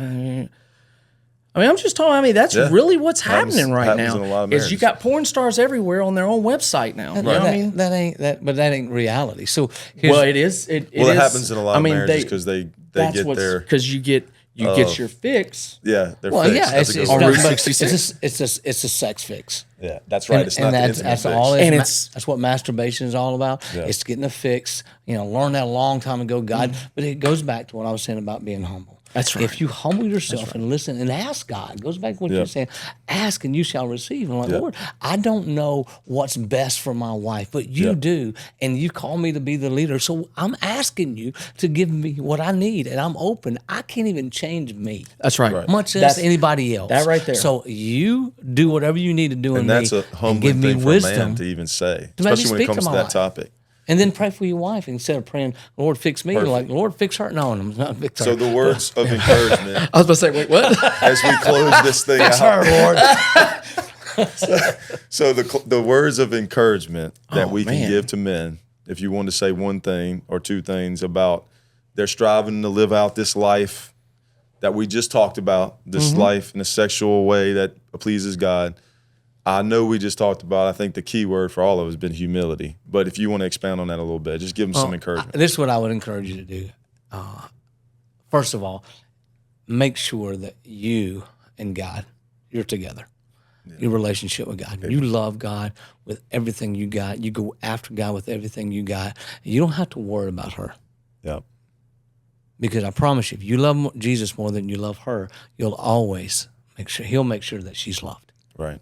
Speaker 3: I mean, I'm just talking. I mean, that's really what's happening right
Speaker 1: happens
Speaker 3: now.
Speaker 1: in a lot of
Speaker 3: Is you
Speaker 1: marriages.
Speaker 3: got porn stars everywhere on their own website now. You know what I mean?
Speaker 2: But that ain't reality. So here's,
Speaker 3: Well, it is. It
Speaker 1: Well, it
Speaker 3: is-
Speaker 1: happens in a lot of marriages because they get their
Speaker 3: because you get your fix.
Speaker 1: their
Speaker 2: well,
Speaker 1: fix.
Speaker 2: yeah,
Speaker 1: That's
Speaker 2: it's
Speaker 1: a good
Speaker 2: it's,
Speaker 1: word.
Speaker 3: On
Speaker 2: not,
Speaker 3: Route
Speaker 2: but
Speaker 3: 66.
Speaker 2: it's a sex fix.
Speaker 1: Yeah, that's right. It's not the intimate
Speaker 2: that's
Speaker 1: fix.
Speaker 2: all.
Speaker 3: And
Speaker 2: That's what masturbation is all about.
Speaker 1: Yeah.
Speaker 2: It's getting a fix. Learned that a long time ago, God. But it goes back to what I was saying about being humble.
Speaker 3: That's right.
Speaker 2: If you humble yourself and listen and ask God, it goes back to what you're saying. Ask and you shall receive. I'm like, Lord, I don't know what's best for my wife, but you do, and you call me to be the leader. So I'm asking you to give me what I need, and I'm open. I can't even change me.
Speaker 3: That's right.
Speaker 2: Much less anybody else.
Speaker 3: that right there.
Speaker 2: So you do whatever you need to do in
Speaker 1: And that's
Speaker 2: me,
Speaker 1: a
Speaker 2: and
Speaker 1: humbling
Speaker 2: give me
Speaker 1: thing for a
Speaker 2: wisdom.
Speaker 1: man to even say,
Speaker 2: to maybe
Speaker 1: especially when it
Speaker 2: speak to
Speaker 1: comes to
Speaker 2: my
Speaker 1: that
Speaker 2: wife.
Speaker 1: topic.
Speaker 2: And then pray for your wife instead of praying, Lord, fix me. You're like, Lord, fix her. No, I'm not fix her.
Speaker 1: So the words of encouragement
Speaker 3: I was about to say, wait, what?
Speaker 1: as we close this thing
Speaker 2: fix
Speaker 1: out.
Speaker 2: her, Lord.
Speaker 1: So the words of encouragement that we can
Speaker 3: man.
Speaker 1: give to men, if you want to say one thing or two things about they're striving to live out this life that we just talked about, this life in a sexual way that pleases God. I know we just talked about, I think the key word for all of us has been humility. But if you want to expound on that a little bit, just give them some encouragement.
Speaker 2: This is what I would encourage you to do. First of all, make sure that you and God, you're together. Your relationship with God. You love God with everything you got. You go after God with everything you got. You don't have to worry about her.
Speaker 1: Yeah.
Speaker 2: Because I promise you, if you love Jesus more than you love her, you'll always he'll make sure that she's loved.
Speaker 1: Right.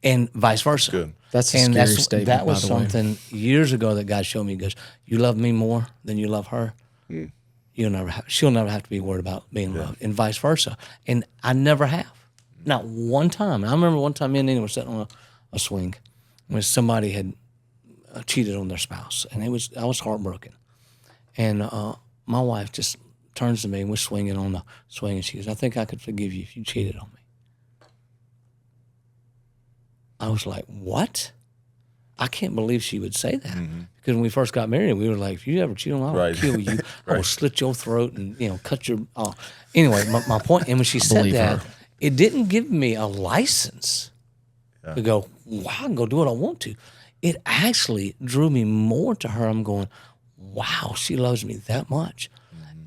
Speaker 2: And vice versa.
Speaker 1: Good.
Speaker 3: That's a
Speaker 2: And
Speaker 3: scary statement,
Speaker 2: that was
Speaker 3: by the way.
Speaker 2: something years ago that God showed me. He goes, you love me more than you love her. She'll never have to be worried about being loved, and vice versa. And I never have. Not one time. And I remember one time me and Nina were sitting on a swing when somebody had cheated on their spouse, and I was heartbroken. And my wife just turns to me, and we're swinging on the swing, and she goes, I think I could forgive you if you cheated on me. I was like, what? I can't believe she would say that. Because when we first got married, we were like, if you ever cheat on me, I'll kill you. I will slit your throat and, cut your... Anyway, my point, and when she said
Speaker 3: believe
Speaker 2: that,
Speaker 3: her.
Speaker 2: it didn't give me a license to go, wow, I can go do what I want to. It actually drew me more to her. I'm going, wow, she loves me that much.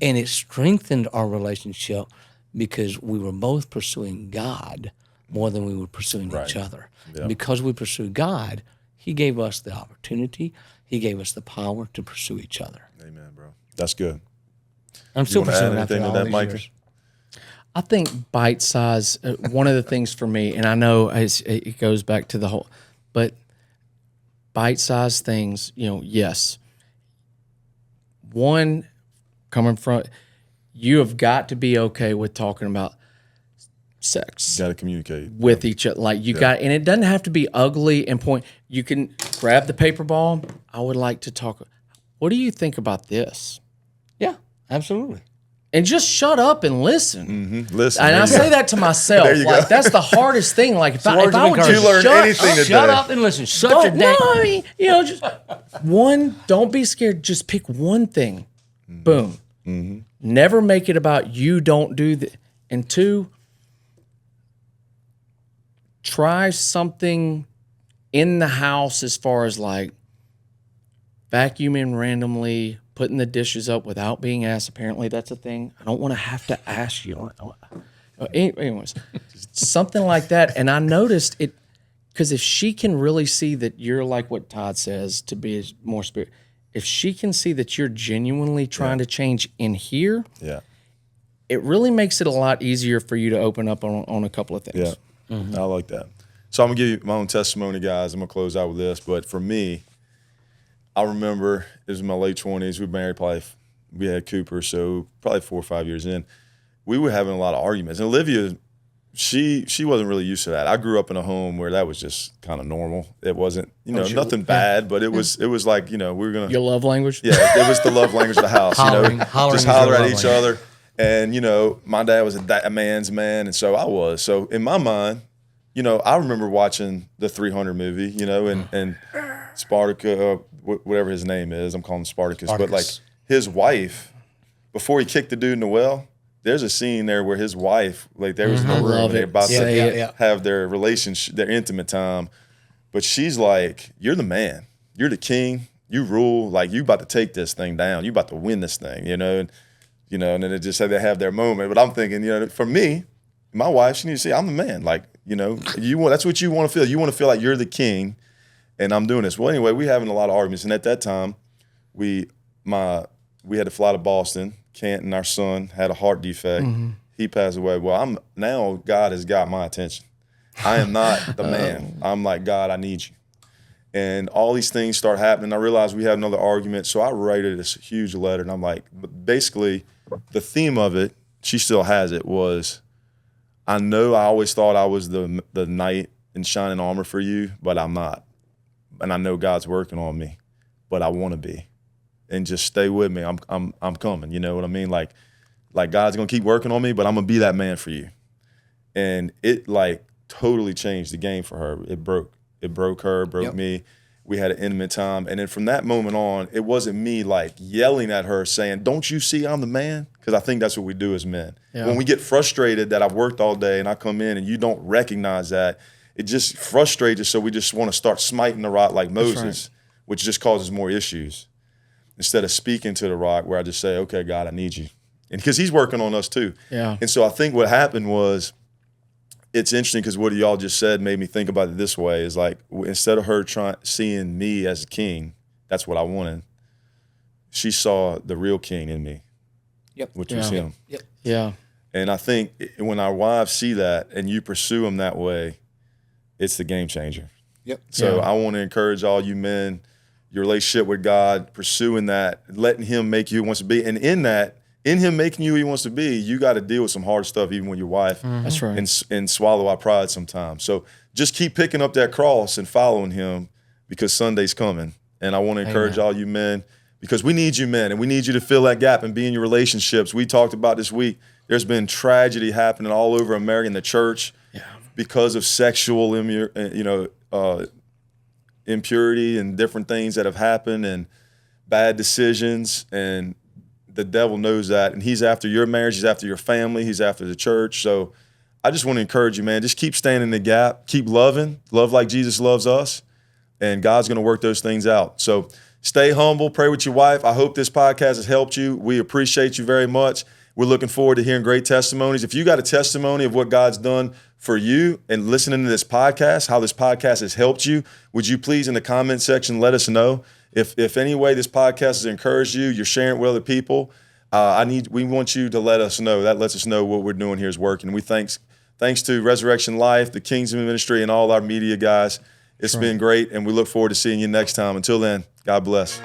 Speaker 2: And it strengthened our relationship because we were both pursuing God more than we were pursuing each other.
Speaker 1: Yeah.
Speaker 2: Because we pursued God, He gave us the opportunity. He gave us the power to pursue each other.
Speaker 1: Amen, bro. That's good.
Speaker 2: I'm still
Speaker 1: wanna add
Speaker 2: pursuing after
Speaker 1: anything to
Speaker 2: all
Speaker 1: that,
Speaker 2: these
Speaker 1: Micah?
Speaker 2: years.
Speaker 3: I think bite size, one of the things for me, and I know it goes back to the whole, but bite size things, yes. One, coming from, you have got to be okay with talking about sex
Speaker 1: You got to communicate.
Speaker 3: with each other. Like you got, and it doesn't have to be ugly and point. You can grab the paper ball. I would like to talk. What do you think about this?
Speaker 2: Yeah, absolutely.
Speaker 3: And just shut up and listen.
Speaker 1: Listen.
Speaker 3: And
Speaker 1: there
Speaker 3: I
Speaker 1: you
Speaker 3: say
Speaker 1: go.
Speaker 3: that to myself.
Speaker 1: There you
Speaker 3: Like
Speaker 1: go.
Speaker 3: that's the hardest thing. Like if I
Speaker 2: words of
Speaker 3: would just
Speaker 2: encouragement.
Speaker 1: You learn
Speaker 3: shut
Speaker 1: anything
Speaker 3: up,
Speaker 1: today.
Speaker 2: Shut up and listen. Shut your
Speaker 3: no,
Speaker 2: dang.
Speaker 3: I mean, just one. Don't be scared. Just pick one thing. Boom. Never make it about you. Don't do that. And two, try something in the house as far as like vacuuming randomly, putting the dishes up without being asked. Apparently, that's a thing. I don't want to have to ask you. Anyways, something like that. And I noticed it because if she can really see that you're like what Todd says to be more spirit, if she can see that you're genuinely trying to change in here,
Speaker 1: Yeah.
Speaker 3: it really makes it a lot easier for you to open up on a couple of things.
Speaker 1: Yeah. I like that. So I'm going to give you my own testimony, guys. I'm going to close out with this. But for me, I remember it was in my late 20s. We married we had Cooper, so probably 4 or 5 years in. We were having a lot of arguments. And Olivia, she wasn't really used to that. I grew up in a home where that was just kind of normal. It wasn't, nothing bad, but it was like, we were going to.
Speaker 3: Your love language?
Speaker 1: Yeah, it was the love language of the house.
Speaker 2: Hollering
Speaker 1: just
Speaker 2: is
Speaker 1: holler
Speaker 2: your
Speaker 1: at
Speaker 2: love
Speaker 1: each
Speaker 2: language.
Speaker 1: other. And, my dad was a man's man, and so I was. So in my mind, I remember watching the 300 movie, and Spartacus, whatever his name is. I'm calling him Spartacus. But, like, his wife, before he kicked the dude in the well, there's a scene there where his wife, like there was in the room,
Speaker 3: love
Speaker 1: and they're
Speaker 3: it.
Speaker 1: about
Speaker 3: Say
Speaker 1: to
Speaker 3: it.
Speaker 1: have their relationship, their intimate time. But she's like, you're the man. You're the king. You rule. Like, you about to take this thing down. You about to win this thing, you know? And then it just said they have their moment. But I'm thinking, for me, my wife, she needs to say, I'm the man. Like, that's what you want to feel. You want to feel like you're the king and I'm doing this. Well, anyway, we having a lot of arguments. And at that time, we had to fly to Boston. Canton, our son, had a heart defect. He passed away. Well, now God has got my attention. I am not the man. I'm like, God, I need you. And all these things start happening. I realized we had another argument. So I wrote her this huge letter. And I'm like, but basically, the theme of it, she still has it, was, I know I always thought I was the knight in shining armor for you, but I'm not. And I know God's working on me, but I want to be. And just stay with me. I'm coming. You know what I mean? Like God's gonna keep working on me, but I'm gonna be that man for you. And it totally changed the game for her. It broke her, broke me. We had an intimate time. And then from that moment on, it wasn't me yelling at her saying, don't you see I'm the man? Because I think that's what we do as men. Yeah. When we get frustrated that I've worked all day and I come in and you don't recognize that, it just frustrates us. So we just want to start smiting the rock like Moses, which just causes more issues. Instead of speaking to the rock, where I just say, okay, God, I need you. And because he's working on us too. Yeah. And so I think what happened was, it's interesting because what y'all just said made me think about it this way, is instead of her seeing me as a king, that's what I wanted, she saw the real king in me, which was him.
Speaker 2: Yep.
Speaker 3: Yeah.
Speaker 1: And I think when our wives see that and you pursue them that way, it's the game changer.
Speaker 2: Yep.
Speaker 1: So I want to encourage all you men, your relationship with God, pursuing that, letting him make you who he wants to be. And in him making you who he wants to be, you got to deal with some hard stuff even with your wife.
Speaker 3: That's right.
Speaker 1: And swallow our pride sometimes. So just keep picking up that cross and following him, because Sunday's coming. And I want to encourage all you men, because we need you men, and we need you to fill that gap and be in your relationships. We talked about this week, there's been tragedy happening all over America in the church because of sexual impurity and different things that have happened and bad decisions, and the devil knows that, and he's after your marriage, he's after your family, he's after the church. So I just want to encourage you, man, just keep standing in the gap, keep love like Jesus loves us, and God's going to work those things out. So stay humble, pray with your wife. I hope this podcast has helped you. We appreciate you very much. We're looking forward to hearing great testimonies. If you got a testimony of what God's done for you and listening to this podcast, how this podcast has helped you, would you please in the comment section let us know? If any way this podcast has encouraged you, you're sharing it with other people, we want you to let us know. That lets us know what we're doing here is working. We thanks to Resurrection Life, the Kingsman Ministry, and all our media guys. It's been great, and we look forward to seeing you next time. Until then, God bless.